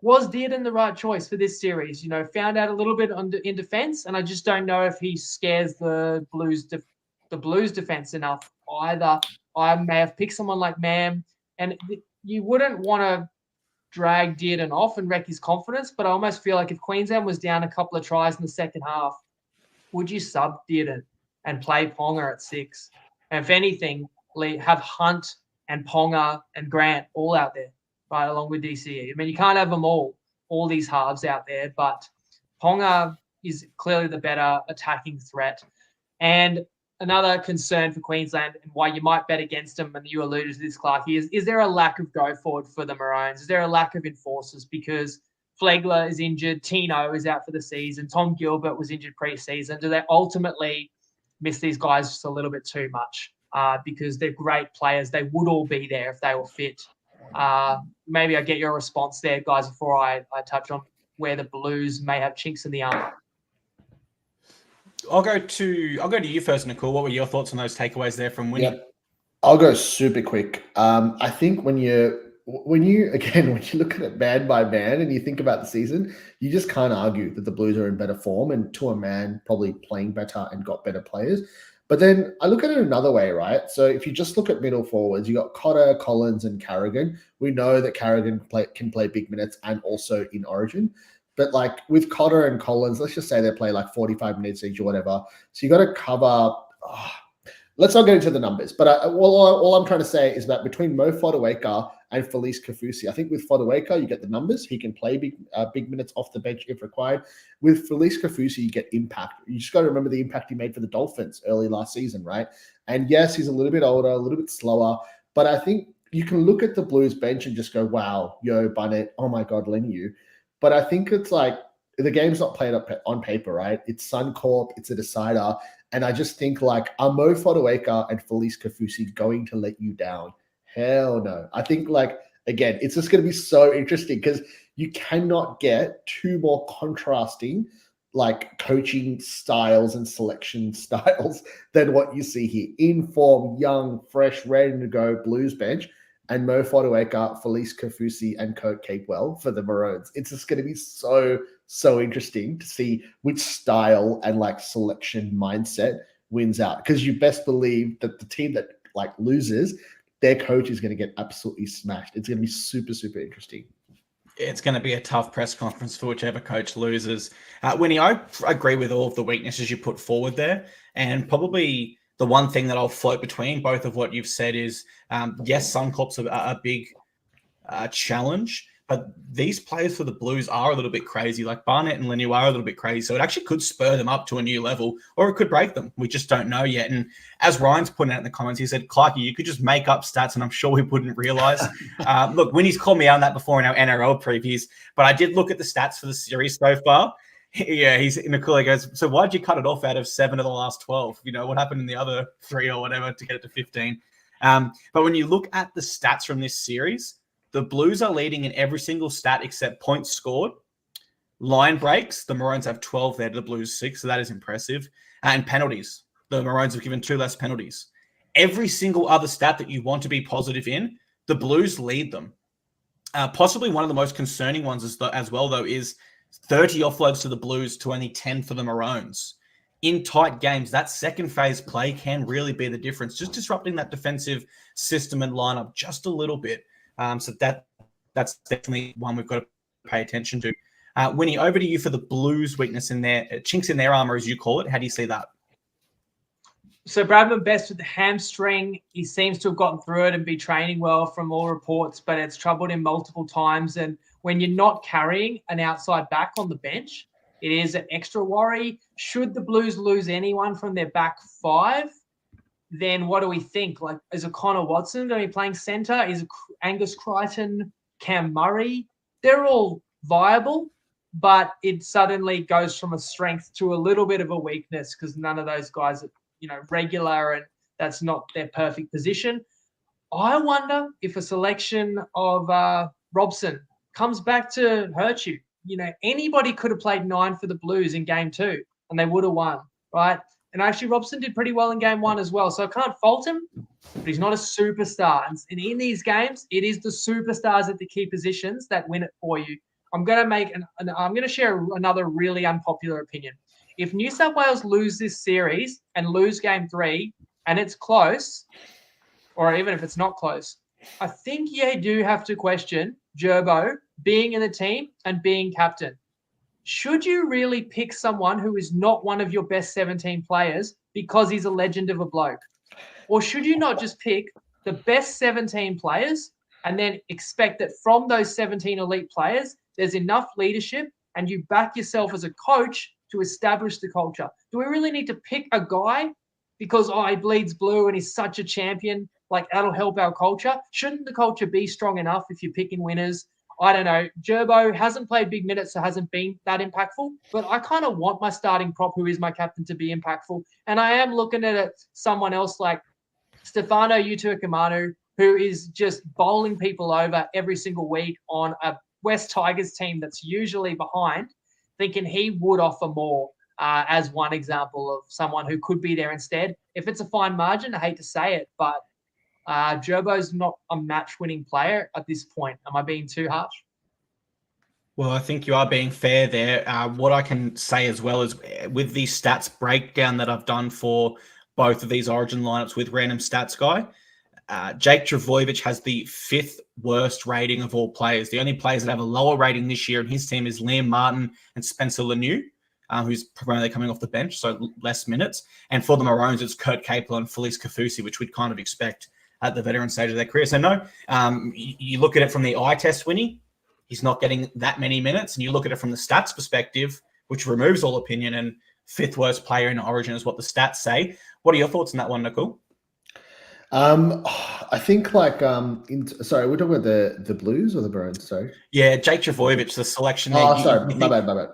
Was Dearden the right choice for this series? Found out a little bit in defense, and I just don't know if he scares the Blues defense enough either. I may have picked someone like Mam, and you wouldn't want to drag Dearden off and wreck his confidence, but I almost feel like if Queensland was down a couple of tries in the second half, would you sub Dearden and play Ponga at 6? And if anything, have Hunt and Ponga and Grant all out there, right, along with DCE. You can't have them all these halves out there, but Ponga is clearly the better attacking threat. And another concern for Queensland, and why you might bet against them, and you alluded to this, Clarkey, is there a lack of go forward for the Maroons? Is there a lack of enforcers? Because Flegler is injured, Tino is out for the season, Tom Gilbert was injured pre-season. Do they ultimately miss these guys just a little bit too much? Because they're great players. They would all be there if they were fit. Maybe I get your response there, guys, before I touch on where the Blues may have chinks in the armor. I'll go to you first, Nakul. What were your thoughts on those takeaways there from Winny? Yep. I'll go super quick. I think when you look at it man by man and you think about the season, you just can't argue that the Blues are in better form, and to a man probably playing better and got better players. But then I look at it another way, right? So if you just look at middle forwards, you got Cotter, Collins, and Carrigan. We know that Carrigan can play big minutes and also in Origin. But like with Cotter and Collins, let's just say they play like 45 minutes each or whatever. So you got to cover. Let's not get into the numbers, but all I'm trying to say is that between Mo Fotuaika and Felice Kafusi, I think with Fotuaika, you get the numbers. He can play big minutes off the bench if required. With Felice Kafusi, you get impact. You just got to remember the impact he made for the Dolphins early last season, right? And yes, he's a little bit older, a little bit slower, but I think you can look at the Blues bench and just go, wow, yo, Bunnett, oh my God, Leniu. But I think it's like the game's not played up on paper, right? It's Suncorp, it's a decider. And I just think like, are Mo Fotuaika and Felice Kafusi going to let you down? Hell no. I think like, again, it's just going to be so interesting because you cannot get two more contrasting like coaching styles and selection styles than what you see here. In form, young, fresh, ready to go Blues bench. And Mo Fotuaika, Felice Kafusi, and Kurt Capewell for the Maroons. It's just going to be so interesting to see which style and like selection mindset wins out. Because you best believe that the team that like loses, their coach is going to get absolutely smashed. It's going to be super interesting. It's going to be a tough press conference for whichever coach loses. Winnie, I agree with all of the weaknesses you put forward there, and probably the one thing that I'll float between both of what you've said is, yes, Suncorp's a big challenge, but these players for the Blues are a little bit crazy. Like Barnett and Leniu are a little bit crazy, so it actually could spur them up to a new level, or it could break them. We just don't know yet. And as Ryan's putting out in the comments, he said, Clarkey, you could just make up stats, and I'm sure we wouldn't realize. Look, Winnie's called me out on that before in our NRL previews, but I did look at the stats for the series so far. Yeah, he's Nakul goes, so why'd you cut it off out of 7 of the last 12? You know, what happened in the other 3 or whatever to get it to 15? But when you look at the stats from this series, the Blues are leading in every single stat except points scored. Line breaks, the Maroons have 12 there to the Blues 6, so that is impressive. And penalties, the Maroons have given 2 less penalties. Every single other stat that you want to be positive in, the Blues lead them. Possibly one of the most concerning ones as well, though, is 30 offloads to the Blues to only 10 for the Maroons. In tight games, that second phase play can really be the difference, just disrupting that defensive system and lineup just a little bit. So that's definitely one we've got to pay attention to. Winnie, over to you for the Blues weakness in their chinks in their armor, as you call it. How do you see that? So Bradman Best with the hamstring, he seems to have gotten through it and be training well from all reports, but it's troubled him multiple times. And when you're not carrying an outside back on the bench, it is an extra worry. Should the Blues lose anyone from their back 5, then what do we think? Like, is a Connor Watson going to be playing centre? Is Angus Crichton, Cam Murray? They're all viable, but it suddenly goes from a strength to a little bit of a weakness because none of those guys are, regular, and that's not their perfect position. I wonder if a selection of Robson comes back to hurt you. Anybody could have played 9 for the Blues in game 2 and they would have won, right? And actually, Robson did pretty well in game 1 as well. So I can't fault him, but he's not a superstar. And in these games, it is the superstars at the key positions that win it for you. I'm going to share another really unpopular opinion. If New South Wales lose this series and lose game 3 and it's close, or even if it's not close, I think you do have to question Gerbo being in the team and being captain. Should you really pick someone who is not one of your best 17 players because he's a legend of a bloke? Or should you not just pick the best 17 players and then expect that from those 17 elite players, there's enough leadership and you back yourself as a coach to establish the culture? Do we really need to pick a guy because, he bleeds blue and he's such a champion, like that'll help our culture? Shouldn't the culture be strong enough if you're picking winners? I don't know. Gerbo hasn't played big minutes, so hasn't been that impactful. But I kind of want my starting prop, who is my captain, to be impactful. And I am looking at someone else like Stefano Utuikamanu, who is just bowling people over every single week on a West Tigers team that's usually behind, thinking he would offer more as one example of someone who could be there instead. If it's a fine margin, I hate to say it, but Gerbo's not a match-winning player at this point. Am I being too harsh? Well, I think you are being fair there. What I can say as well is with the stats breakdown that I've done for both of these Origin lineups with random stats guy. Jake Trbojevic has the 5th worst rating of all players. The only players that have a lower rating this year in his team is Liam Martin and Spencer Lemieux, who's primarily coming off the bench, so less minutes. And for the Maroons, it's Kurt Capel and Felice Kafusi, which we'd kind of expect at the veteran stage of their career. So no, you look at it from the eye test, Winnie, he's not getting that many minutes. And you look at it from the stats perspective, which removes all opinion, and 5th worst player in Origin is what the stats say. What are your thoughts on that one, Nakul? I think sorry, we're talking about the Blues or the Maroons, sorry? Yeah, Jake Trbojevic, the selection. Sorry, my bad.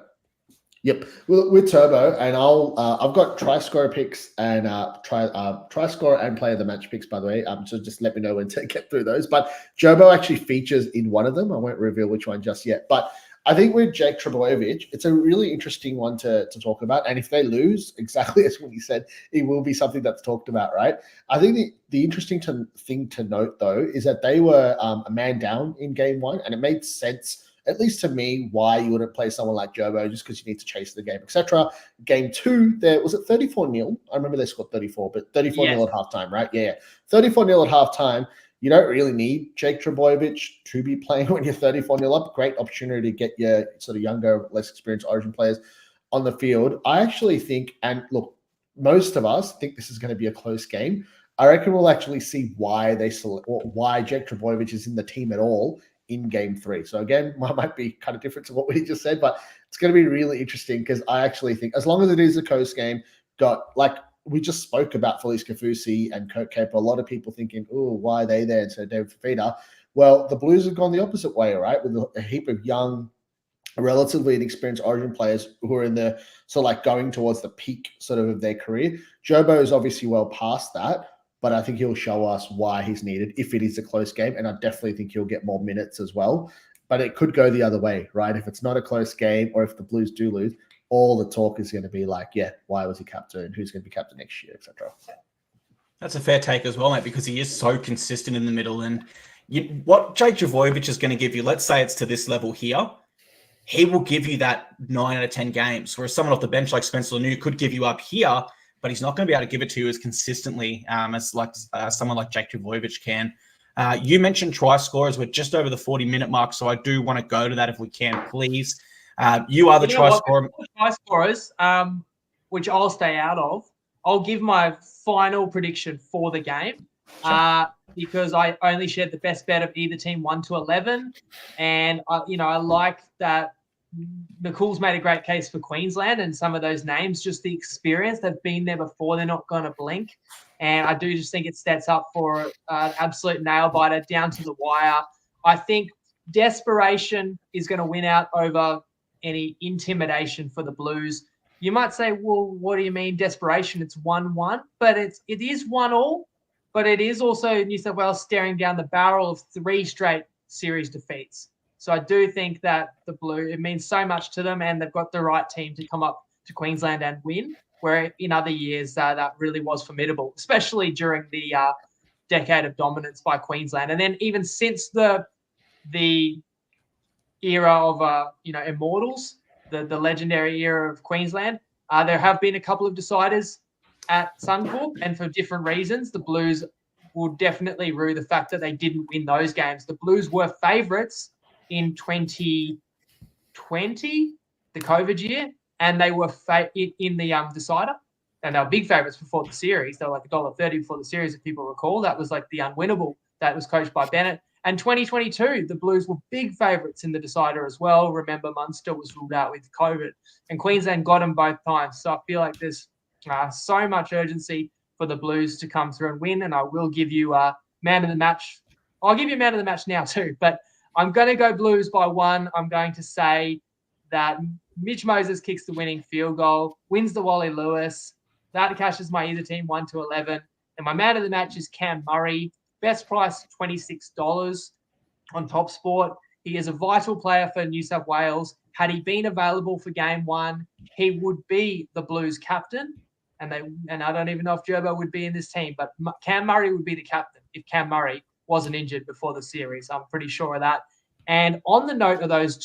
Yep, with Turbo, and I've got try-scorer picks and try-scorer and player of the match picks, by the way. So just let me know when to get through those. But Jobo actually features in one of them. I won't reveal which one just yet. But I think with Jake Trbojevic, it's a really interesting one to talk about. And if they lose, exactly as Winnie said, it will be something that's talked about, right? I think the interesting thing to note, though, is that they were a man down in game 1, and it made sense, at least to me, why you wouldn't play someone like Jobo just because you need to chase the game, etc. Game 2, was it 34-0? I remember they scored 34, but 34-0 at halftime, right? Yeah, 34-0 at halftime. You don't really need Jake Trbojevic to be playing when you're 34-0 up. Great opportunity to get your sort of younger, less experienced Origin players on the field. I actually think, and look, most of us think this is going to be a close game. I reckon we'll actually see why Jake Trbojevic is in the team at all in game 3. So again, might be kind of different to what we just said, but it's going to be really interesting because I actually think as long as it is a close game, we just spoke about Felice Kafusi and Kurt Capel. A lot of people thinking, oh, why are they there instead of David Fifita? Well, the Blues have gone the opposite way, right? With a heap of young, relatively inexperienced Origin players who are in the sort of like going towards the peak sort of their career. Jobo is obviously well past that, but I think he'll show us why he's needed if it is a close game. And I definitely think he'll get more minutes as well. But it could go the other way, right? If it's not a close game or if the Blues do lose, all the talk is going to be like, yeah, why was he captain? Who's going to be captain next year, etc. That's a fair take as well, mate, because he is so consistent in the middle. And what Jake Trbojevic is going to give you, let's say it's to this level here, he will give you that 9 out of 10 games. Whereas someone off the bench like Spencer Lemieux could give you up here, but he's not going to be able to give it to you as consistently as someone like Jake Trbojevic can. You mentioned try scorers. We're just over the 40-minute mark, so I do want to go to that if we can, please. You are the try scorer. Try scorers, which I'll stay out of. I'll give my final prediction for the game because I only shared the best bet of either team 1 to 11, and I like that. Nakul's made a great case for Queensland and some of those names, just the experience. They've been there before. They're not going to blink. And I do just think it sets up for an absolute nail-biter down to the wire. I think desperation is going to win out over any intimidation for the Blues. You might say, well, what do you mean desperation? It's 1-1, but it is 1-1, but it is also New South Wales staring down the barrel of 3 straight series defeats. So I do think that the Blue, it means so much to them, and they've got the right team to come up to Queensland and win, where in other years that really was formidable, especially during the decade of dominance by Queensland. And then even since the era of, Immortals, the legendary era of Queensland, there have been a couple of deciders at Suncorp, and for different reasons, the Blues will definitely rue the fact that they didn't win those games. The Blues were favourites in 2020, the COVID year, and they were in the decider, and they were big favourites before the series. They were like $1.30 before the series, if people recall. That was like the unwinnable that was coached by Bennett. And 2022, the Blues were big favourites in the decider as well. Remember, Munster was ruled out with COVID, and Queensland got them both times. So I feel like there's so much urgency for the Blues to come through and win, and I will give you man of the match. I'll give you man of the match now too, but I'm going to go Blues by 1. I'm going to say that Mitch Moses kicks the winning field goal, wins the Wally Lewis. That cashes my either team 1 to 11. And my man of the match is Cam Murray. Best price, $26 on TopSport. He is a vital player for New South Wales. Had he been available for game 1, he would be the Blues captain. And I don't even know if Jobo would be in this team, but Cam Murray would be the captain if Cam Murray wasn't injured before the series. I'm pretty sure of that. And on the note of those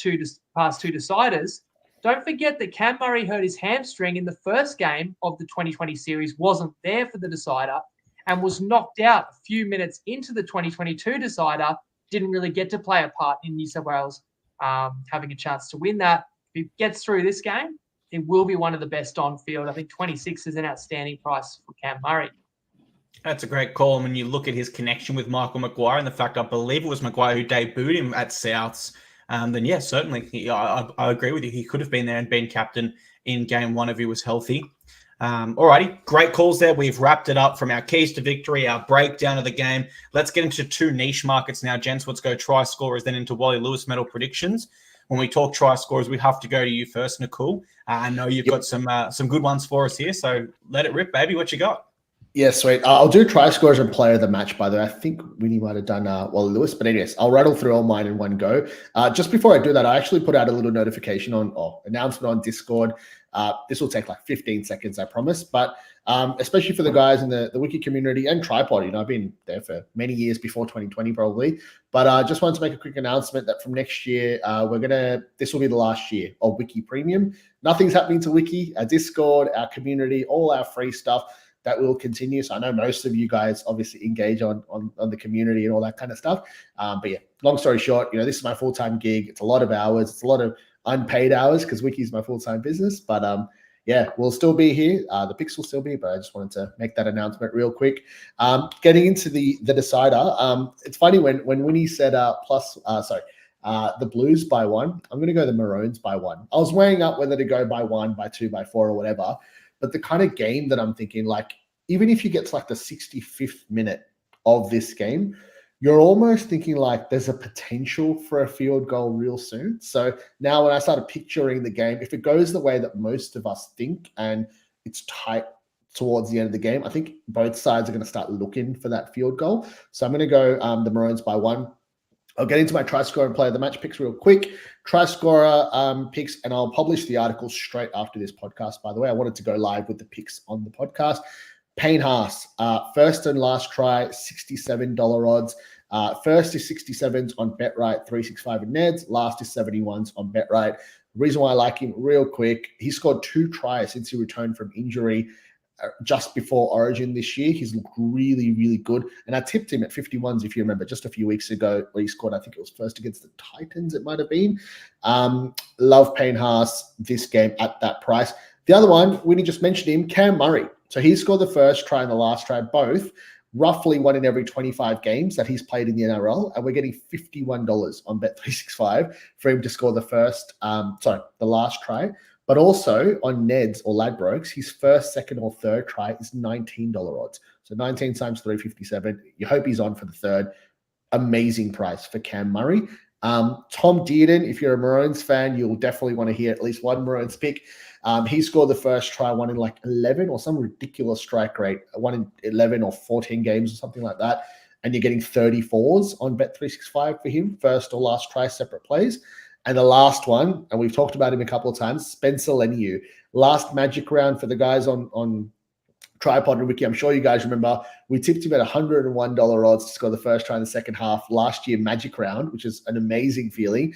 past two deciders, Don't forget that Cam Murray hurt his hamstring in the first game of the 2020 series, wasn't there for the decider, and was knocked out a few minutes into the 2022 decider, didn't really get to play a part in New South Wales having a chance to win that. If he gets through this game, it will be one of the best on field. I think 26 is an outstanding price for Cam Murray. That's a great call. And when you look at his connection with Michael Maguire and the fact I believe it was Maguire who debuted him at Souths, then yeah, certainly. I agree with you. He could have been there and been captain in game one if he was healthy. Alrighty, great calls there. We've wrapped it up from our keys to victory, our breakdown of the game. Let's get into two niche markets now, gents. Let's go try scorers, then into Wally Lewis medal predictions. When we talk try scorers, we have to go to you first, Nakul. I know you've got some good ones for us here, so let it rip, baby. What you got? Yeah, sweet. I'll do try scorers and player of the match, by the way. I think Winnie might have done Wally Lewis. But anyways, I'll rattle through all mine in one go. Just before I do that, I actually put out a little notification announcement on Discord. This will take like 15 seconds, I promise. But especially for the guys in the Wiki community and TryPod, I've been there for many years before 2020 probably. But I just wanted to make a quick announcement that from next year, this will be the last year of Wiki Premium. Nothing's happening to Wiki, our Discord, our community, all our free stuff. That will continue. So I know most of you guys obviously engage on the community and all that kind of stuff. But yeah, long story short, this is my full-time gig. It's a lot of hours. It's a lot of unpaid hours because Wiki is my full-time business. But yeah, we'll still be here. The picks will still be, but I just wanted to make that announcement real quick. Getting into the decider. It's funny when Winnie said the Blues by one, I'm going to go the Maroons by one. I was weighing up whether to go by 1, by 2, by 4 or whatever. But the kind of game that I'm thinking, like, even if you get to like the 65th minute of this game, you're almost thinking like there's a potential for a field goal real soon. So now when I started picturing the game, if it goes the way that most of us think and it's tight towards the end of the game, I think both sides are going to start looking for that field goal. So I'm going to go the Maroons by 1. I'll get into my try scorer and player of the match picks real quick. Try scorer picks, and I'll publish the article straight after this podcast, by the way. I wanted to go live with the picks on the podcast. Payne Haas, first and last try, $67 odds. First is 67s on BetRight, 365 in Neds. Last is 71s on BetRight. The reason why I like him real quick, he scored 2 tries since he returned from injury just before Origin this year. He's looked really, really good. And I tipped him at 51s, if you remember, just a few weeks ago where he scored, I think it was first against the Titans, it might have been. Love Payne Haas this game at that price. The other one, Winnie just mentioned him, Cam Murray. So he scored the first try and the last try, both roughly 1 in every 25 games that he's played in the NRL. And we're getting $51 on Bet365 for him to score the last try. But also on Neds or Ladbrokes, his first, second, or third try is $19 odds. So 19 times 357. You hope he's on for the third. Amazing price for Cam Murray. Tom Dearden, if you're a Maroons fan, you'll definitely want to hear at least one Maroons pick. He scored the first try, 1 in like 11 or some ridiculous strike rate, 1 in 11 or 14 games or something like that. And you're getting 34s on Bet365 for him, first or last try, separate plays. And the last one, and we've talked about him a couple of times, Spencer Leniu. Last Magic round for the guys on TryPod and Wiki. I'm sure you guys remember we tipped him at $101 odds to score the first try in the second half last year, Magic round, which is an amazing feeling.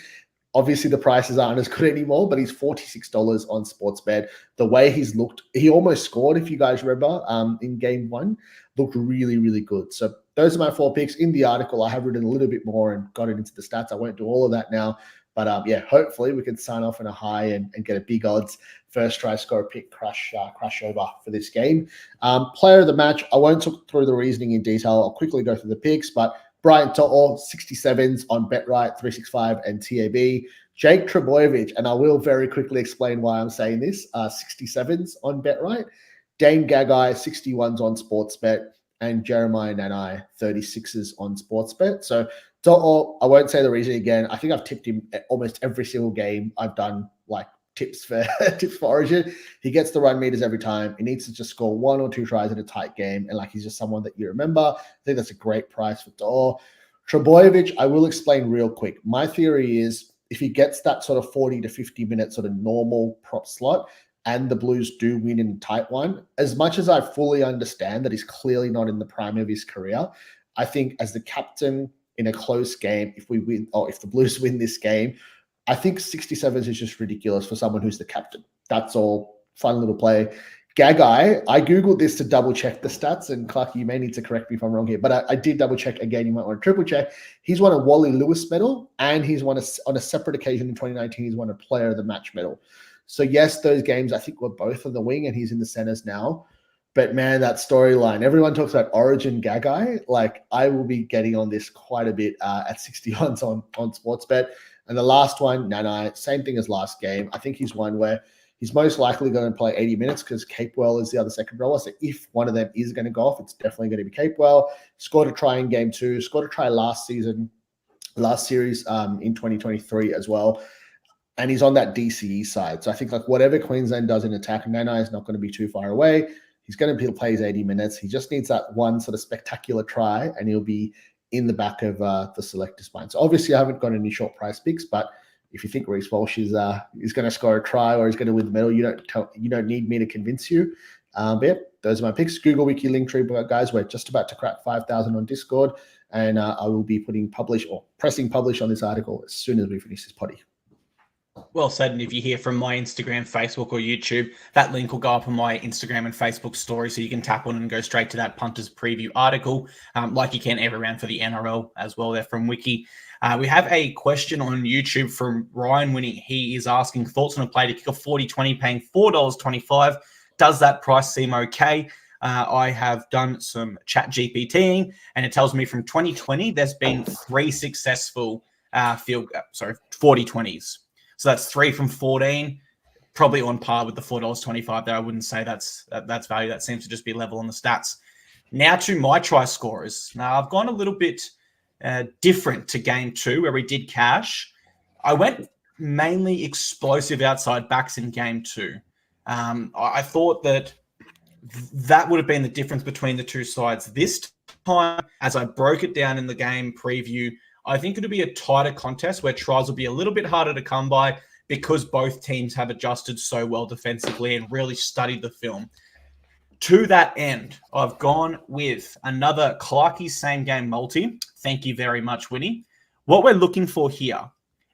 Obviously, the prices aren't as good anymore, but he's $46 on Sportsbet. The way he's looked, he almost scored, if you guys remember, in game 1. Looked really, really good. So those are my 4 picks. In the article, I have written a little bit more and got it into the stats. I won't do all of that now. But yeah, hopefully we can sign off in a high and get a big odds first try score pick crash over for this game. Player of the match, I won't talk through the reasoning in detail. I'll quickly go through the picks, but Brian To'o, 67s on BetRight, 365 and TAB. Jake Trbojevic, and I will very quickly explain why I'm saying this, 67s on BetRight. Dane Gagai, 61s on Sportsbet. And Jeremiah Nanai, 36s on Sportsbet. So To'o, I won't say the reason again. I think I've tipped him at almost every single game I've done, like tips for Origin. He gets the run meters every time. He needs to just score 1 or 2 tries in a tight game. And like he's just someone that you remember. I think that's a great price for To'o. Trbojevic, I will explain real quick. My theory is if he gets that sort of 40 to 50 minute sort of normal prop slot, and the Blues do win in a tight one, as much as I fully understand that he's clearly not in the prime of his career, I think as the captain in a close game, if we win, or if the Blues win this game, I think 67s is just ridiculous for someone who's the captain. That's all. Fun little play. Gagai, I Googled this to double check the stats, and Clarkey, you may need to correct me if I'm wrong here, but I did double check again. You might want to triple check. He's won a Wally Lewis medal, and he's won on a separate occasion in 2019. He's won a player of the match medal. So yes, those games I think were both on the wing, and he's in the centers now. But man, that storyline, everyone talks about Origin Gagai. Like, I will be getting on this quite a bit at 60 odds on Sportsbet. And the last one, Nanai, same thing as last game. I think he's one where he's most likely going to play 80 minutes because Capewell is the other second rower. So if one of them is going to go off, it's definitely going to be Capewell. Scored a try in game 2, scored a try last series in 2023 as well. And he's on that DCE side. So I think like whatever Queensland does in attack, Nanai is not going to be too far away. He's going to play his 80 minutes. He just needs that one sort of spectacular try, and he'll be in the back of the selector spine. So obviously I haven't got any short price picks, but if you think Reece Walsh is going to score a try or he's going to win the medal, you don't need me to convince you. But yeah, those are my picks. Google Wiki Linktree, guys. We're just about to crack 5,000 on Discord, and I will be pressing publish on this article as soon as we finish this potty. Well said. And if you hear from my Instagram, Facebook, or YouTube, that link will go up on my Instagram and Facebook story, so you can tap on and go straight to that punters preview article, like you can every round for the NRL as well. There from Wiki. We have a question on YouTube from Ryan Winny. He is asking thoughts on a play to kick a 40-20, paying $4.25. Does that price seem okay? I have done some chat GPTing, and it tells me from 2020 there's been 3 successful 40-20s. So that's 3 from 14, probably on par with the $4.25 there. I wouldn't say that's value. That seems to just be level on the stats. Now to my try scorers. Now I've gone a little bit different to game 2 where we did cash. I went mainly explosive outside backs in game 2. I thought that would have been the difference between the two sides. This time, as I broke it down in the game preview, I think it'll be a tighter contest where tries will be a little bit harder to come by because both teams have adjusted so well defensively and really studied the film. To that end, I've gone with another Clarkey same game multi. Thank you very much, Winnie. What we're looking for here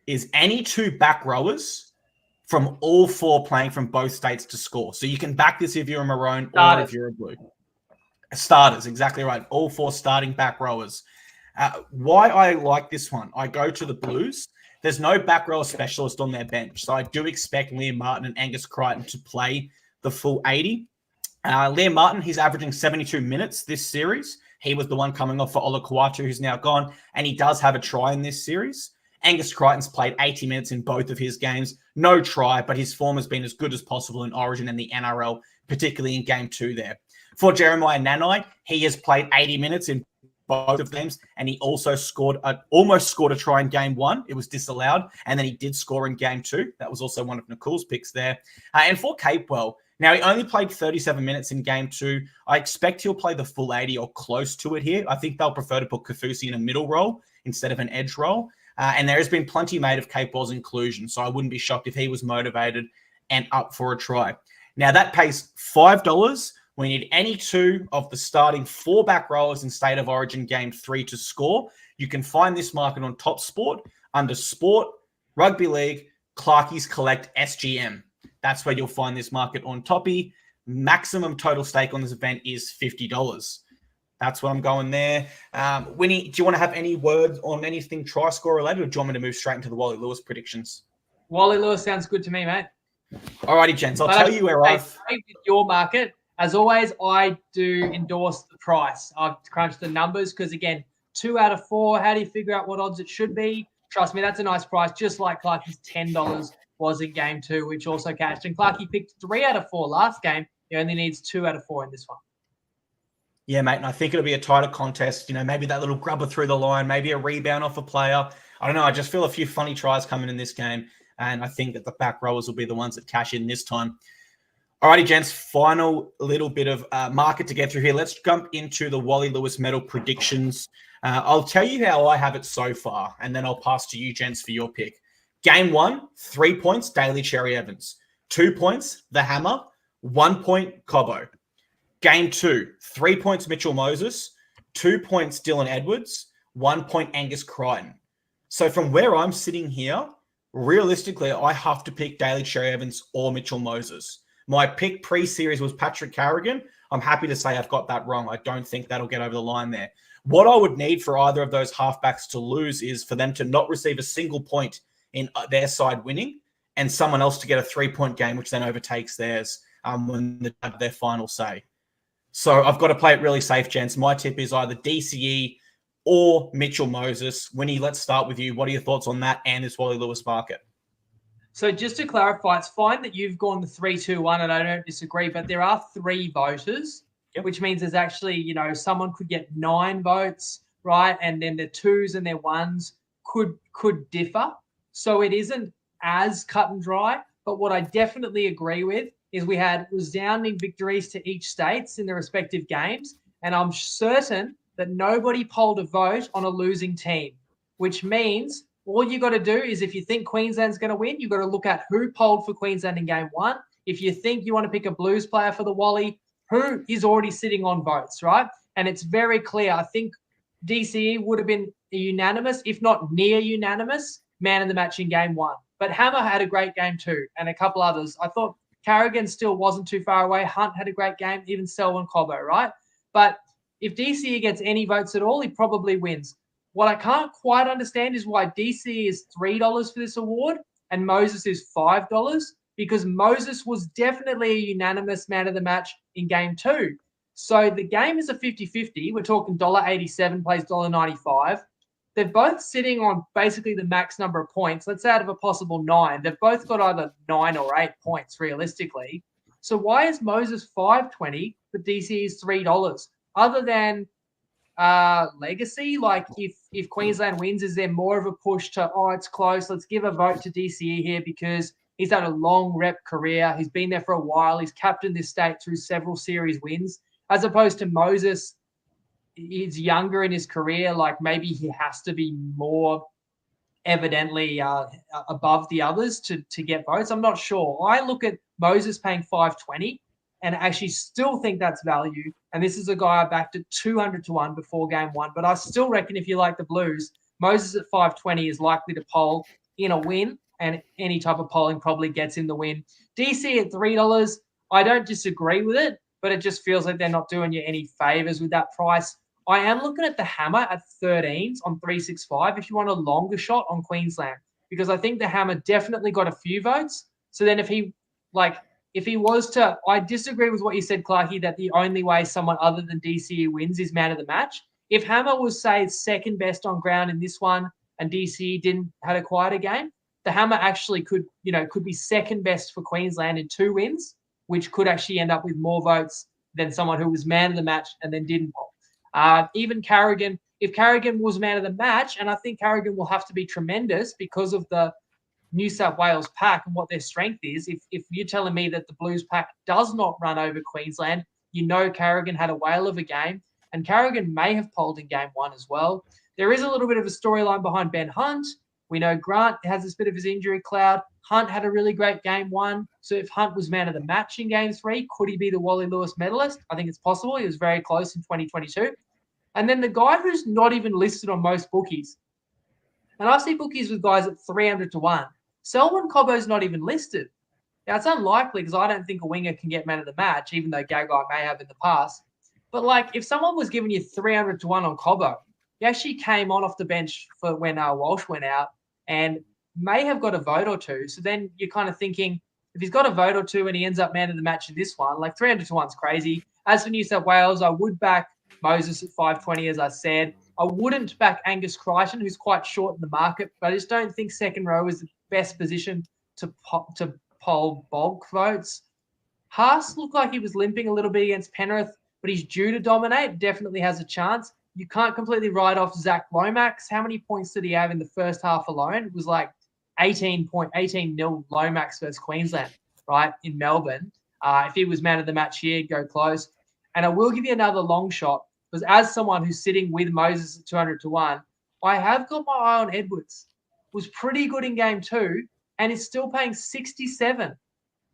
is any 2 back rowers from all 4 playing from both states to score. So you can back this if you're a Maroon or if you're a Blue. Starters, exactly right. All 4 starting back rowers. Why I like this one, I go to the Blues. There's no back rower specialist on their bench. So I do expect Liam Martin and Angus Crichton to play the full 80. Liam Martin, he's averaging 72 minutes this series. He was the one coming off for Ola Kawatu, who's now gone, and he does have a try in this series. Angus Crichton's played 80 minutes in both of his games. No try, but his form has been as good as possible in Origin and the NRL, particularly in game 2 there. For Jeremiah Nanai, he has played 80 minutes in both of them, and he also almost scored a try in game 1. It was disallowed, and then he did score in game 2. That was also one of Nakul's picks there. And for Capewell, now he only played 37 minutes in game 2. I expect he'll play the full 80 or close to it here. I think they'll prefer to put Kaufusi in a middle role instead of an edge role. And there has been plenty made of Capewell's inclusion, so I wouldn't be shocked if he was motivated and up for a try. Now that pays $5. We need any 2 of the starting 4 back rowers in State of Origin Game 3 to score. You can find this market on Top Sport under Sport, Rugby League, Clarkey's Collect SGM. That's where you'll find this market on Toppy. Maximum total stake on this event is $50. That's what I'm going there. Winnie, do you want to have any words on anything try score related, or do you want me to move straight into the Wally Lewis predictions? Wally Lewis sounds good to me, mate. Alrighty, gents. I'll tell you where I've... With your market, as always, I do endorse the price. I've crunched the numbers because, again, 2 out of 4, how do you figure out what odds it should be? Trust me, that's a nice price, just like Clarkey's $10 was in game 2, which also cashed. And Clarkey picked 3 out of 4 last game. He only needs 2 out of 4 in this one. Yeah, mate, and I think it'll be a tighter contest. You know, maybe that little grubber through the line, maybe a rebound off a player. I don't know. I just feel a few funny tries coming in this game, and I think that the back rowers will be the ones that cash in this time. Alrighty, gents, final little bit of market to get through here. Let's jump into the Wally Lewis medal predictions. I'll tell you how I have it so far, and then I'll pass to you, gents, for your pick. Game 1, 3 points, Daly Cherry Evans. 2 points, The Hammer. 1 point, Cobbo. Game 2, 3 points, Mitchell Moses. 2 points, Dylan Edwards. 1 point, Angus Crichton. So from where I'm sitting here, Realistically, I have to pick Daly Cherry Evans or Mitchell Moses. My pick pre-series was Patrick Carrigan. I'm happy to say I've got that wrong. I don't think that'll get over the line there. What I would need for either of those halfbacks to lose is for them to not receive a single point in their side winning and someone else to get a 3-point game, which then overtakes theirs when they have their final say. So I've got to play it really safe, gents. My tip is either DCE or Mitchell Moses. Winnie, let's start with you. What are your thoughts on that and this Wally Lewis market? So just to clarify, it's fine that you've gone the 3-2-1, and I don't disagree, but there are 3 voters, which means there's actually, someone could get 9 votes, right? And then their 2s and their 1s could differ. So it isn't as cut and dry. But what I definitely agree with is we had resounding victories to each states in the respective games. And I'm certain that nobody polled a vote on a losing team, which means all you got to do is, if you think Queensland's going to win, you've got to look at who polled for Queensland in game 1. If you think you want to pick a Blues player for the Wally, who is already sitting on votes, right? And it's very clear. I think DCE would have been a unanimous, if not near unanimous, man of the match in game 1. But Hammer had a great game too, and a couple others. I thought Carrigan still wasn't too far away. Hunt had a great game, even Selwyn Cobbo, right? But if DCE gets any votes at all, he probably wins. What I can't quite understand is why DCE is $3 for this award and Moses is $5, because Moses was definitely a unanimous man of the match in game 2. So the game is a 50-50. We're talking $1.87 plays $1.95. They're both sitting on basically the max number of points. Let's say out of a possible 9, they've both got either 9 or 8 points realistically. So why is Moses $5.20 but DC is $3? Other than legacy, like if Queensland wins, is there more of a push to, it's close, let's give a vote to DCE here because he's had a long rep career, he's been there for a while, he's captained this state through several series wins, as opposed to Moses, he's younger in his career, like maybe he has to be more evidently above the others to get votes. I'm not sure. I look at Moses paying $5.20 and actually still think that's value. And this is a guy I backed at 200-1 before game 1. But I still reckon if you like the Blues, Moses at $5.20 is likely to poll in a win, and any type of polling probably gets in the win. DC at $3, I don't disagree with it, but it just feels like they're not doing you any favors with that price. I am looking at the Hammer at 13s on 365 if you want a longer shot on Queensland, because I think the Hammer definitely got a few votes. So then if he was to, I disagree with what you said, Clarkey, that the only way someone other than DCE wins is man of the match. If Hammer was, say, second best on ground in this one and DCE had a quieter game, the Hammer actually could be second best for Queensland in 2 wins, which could actually end up with more votes than someone who was man of the match and then didn't poll. Even Carrigan, if Carrigan was man of the match, and I think Carrigan will have to be tremendous because of the New South Wales pack and what their strength is. If you're telling me that the Blues pack does not run over Queensland, Carrigan had a whale of a game, and Carrigan may have polled in game 1 as well. There is a little bit of a storyline behind Ben Hunt. We know Grant has this bit of his injury cloud. Hunt had a really great game 1. So if Hunt was man of the match in game 3, could he be the Wally Lewis medalist? I think it's possible. He was very close in 2022. And then the guy who's not even listed on most bookies, and I see bookies with guys at 300-1. Selwyn Cobbo's not even listed. Now, it's unlikely because I don't think a winger can get man of the match, even though Gagai may have in the past. But, if someone was giving you 300-1 on Cobbo, he actually came on off the bench for when Walsh went out and may have got a vote or 2. So then you're kind of thinking, if he's got a vote or 2 and he ends up man of the match in this one, 300-1's crazy. As for New South Wales, I would back Moses at $5.20, as I said. I wouldn't back Angus Crichton, who's quite short in the market, but I just don't think second row is the best position to poll bulk votes. Haas looked like he was limping a little bit against Penrith, but he's due to dominate. Definitely has a chance. You can't completely write off Zach Lomax. How many points did he have in the first half alone? It was 18-0 Lomax versus Queensland, right, in Melbourne. If he was man of the match here, he'd go close. And I will give you another long shot, because as someone who's sitting with Moses at 200-1, I have got my eye on Edwards. Was pretty good in game 2 and is still paying $67.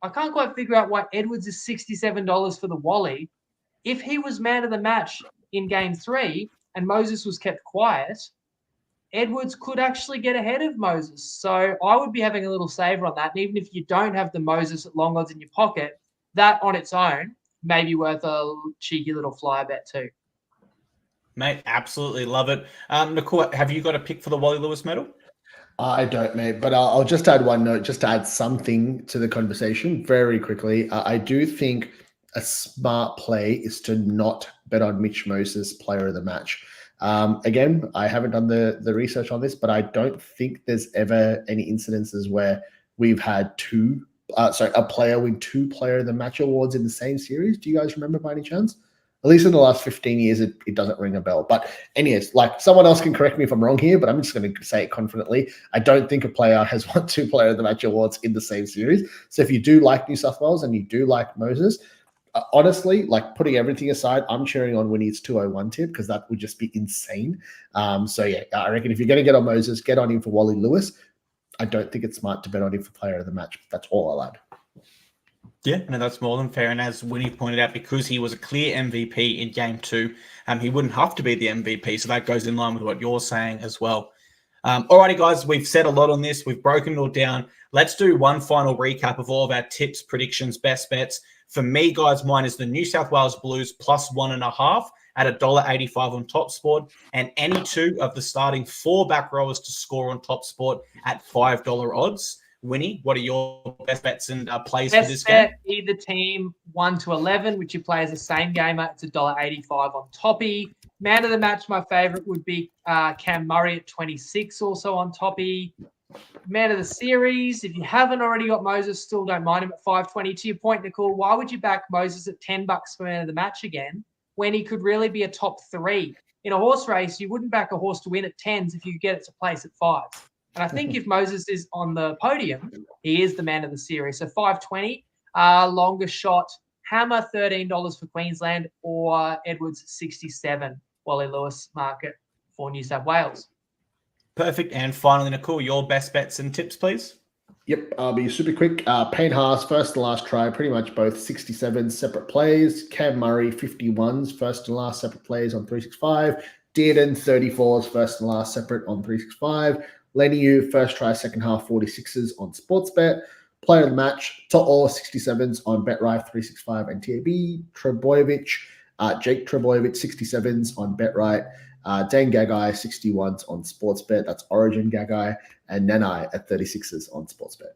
I can't quite figure out why Edwards is $67 for the Wally. If he was man of the match in game 3 and Moses was kept quiet, Edwards could actually get ahead of Moses. So I would be having a little saver on that. And even if you don't have the Moses at long odds in your pocket, that on its own may be worth a cheeky little flyer bet too. Mate, absolutely love it. Nakul, have you got a pick for the Wally Lewis medal? I don't, mate, but I'll just add one note, just to add something to the conversation very quickly. I do think a smart play is to not bet on Mitch Moses player of the match. Again, I haven't done the research on this, but I don't think there's ever any incidences where we've had a player win 2 player of the match awards in the same series. Do you guys remember by any chance? At least in the last 15 years, it doesn't ring a bell. But anyways, like, someone else can correct me if I'm wrong here, but I'm just going to say it confidently. I don't think a player has won 2 player of the match awards in the same series. So if you do like New South Wales and you do like Moses, honestly, like, putting everything aside, I'm cheering on Winnie's 201 tip because that would just be insane. So yeah, I reckon if you're going to get on Moses, get on him for Wally Lewis. I don't think it's smart to bet on him for player of the match. That's all I'll add. Yeah, no, that's more than fair. And as Winnie pointed out, because he was a clear MVP in game 2, he wouldn't have to be the MVP. So that goes in line with what you're saying as well. Alrighty, guys, we've said a lot on this. We've broken it all down. Let's do one final recap of all of our tips, predictions, best bets. For me, guys, mine is the New South Wales Blues plus 1.5 at $1.85 on TopSport, and any 2 of the starting 4 back rowers to score on TopSport at $5 odds. Winnie, what are your best bets and plays for this game? Best bet, either team 1 to 11, which you play as the same game. It's $1.85 on Toppy. Man of the match, my favorite would be Cam Murray at 26, also on Toppy. Man of the series, if you haven't already got Moses, still don't mind him at 5.20. To your point, Nakul, why would you back Moses at $10 for man of the match again when he could really be a top 3? In a horse race, you wouldn't back a horse to win at 10s if you get it to place at 5s. And I think if Moses is on the podium, he is the man of the series. So 5.20, longer shot, hammer $13 for Queensland, or Edwards 67, Wally Lewis market for New South Wales. Perfect. And finally, Nakul, your best bets and tips, please. Yep, I'll be super quick. Payne Haas, first and last try, pretty much both 67 separate plays. Cam Murray, 51s, first and last separate plays on 365. Dearden, 34s, first and last separate on 365. Lenny Yu, first try, second half, 46s on Sportsbet. Player of the match, To'o, 67s on BetRife, 365 and TAB. Trebojevic, Jake Trebojevic, 67s on BetRight. Dan Gagai, 61s on Sportsbet. That's Origin Gagai. And Nanai at 36s on Sportsbet.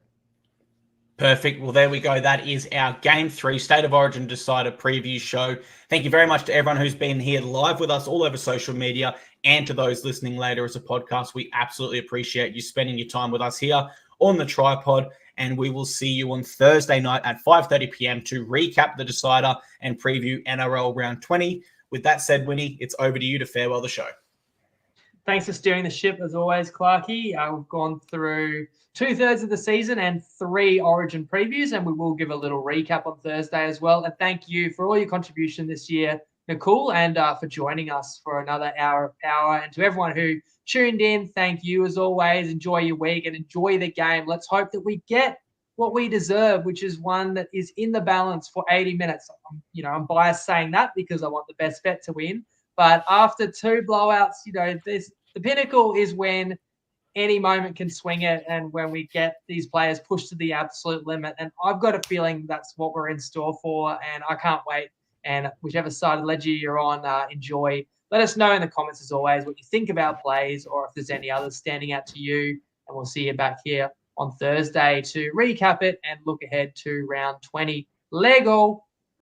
Perfect. Well, there we go. That is our Game 3 State of Origin Decider preview show. Thank you very much to everyone who's been here live with us all over social media, and to those listening later as a podcast. We absolutely appreciate you spending your time with us here on the TryPod, and we will see you on Thursday night at 5:30 p.m. to recap the Decider and preview NRL Round 20. With that said, Winnie, it's over to you to farewell the show. Thanks for steering the ship, as always, Clarkey. We've gone through 2/3 of the season and 3 Origin previews, and we will give a little recap on Thursday as well. And thank you for all your contribution this year, Nakul, and for joining us for another hour of power. And to everyone who tuned in, thank you as always. Enjoy your week and enjoy the game. Let's hope that we get what we deserve, which is one that is in the balance for 80 minutes. I'm biased saying that because I want the best bet to win. But after 2 blowouts, the pinnacle is when any moment can swing it, and when we get these players pushed to the absolute limit. And I've got a feeling that's what we're in store for, and I can't wait. And whichever side of the ledger you're on, enjoy. Let us know in the comments, as always, what you think about plays, or if there's any others standing out to you. And we'll see you back here on Thursday to recap it and look ahead to round 20. Lego.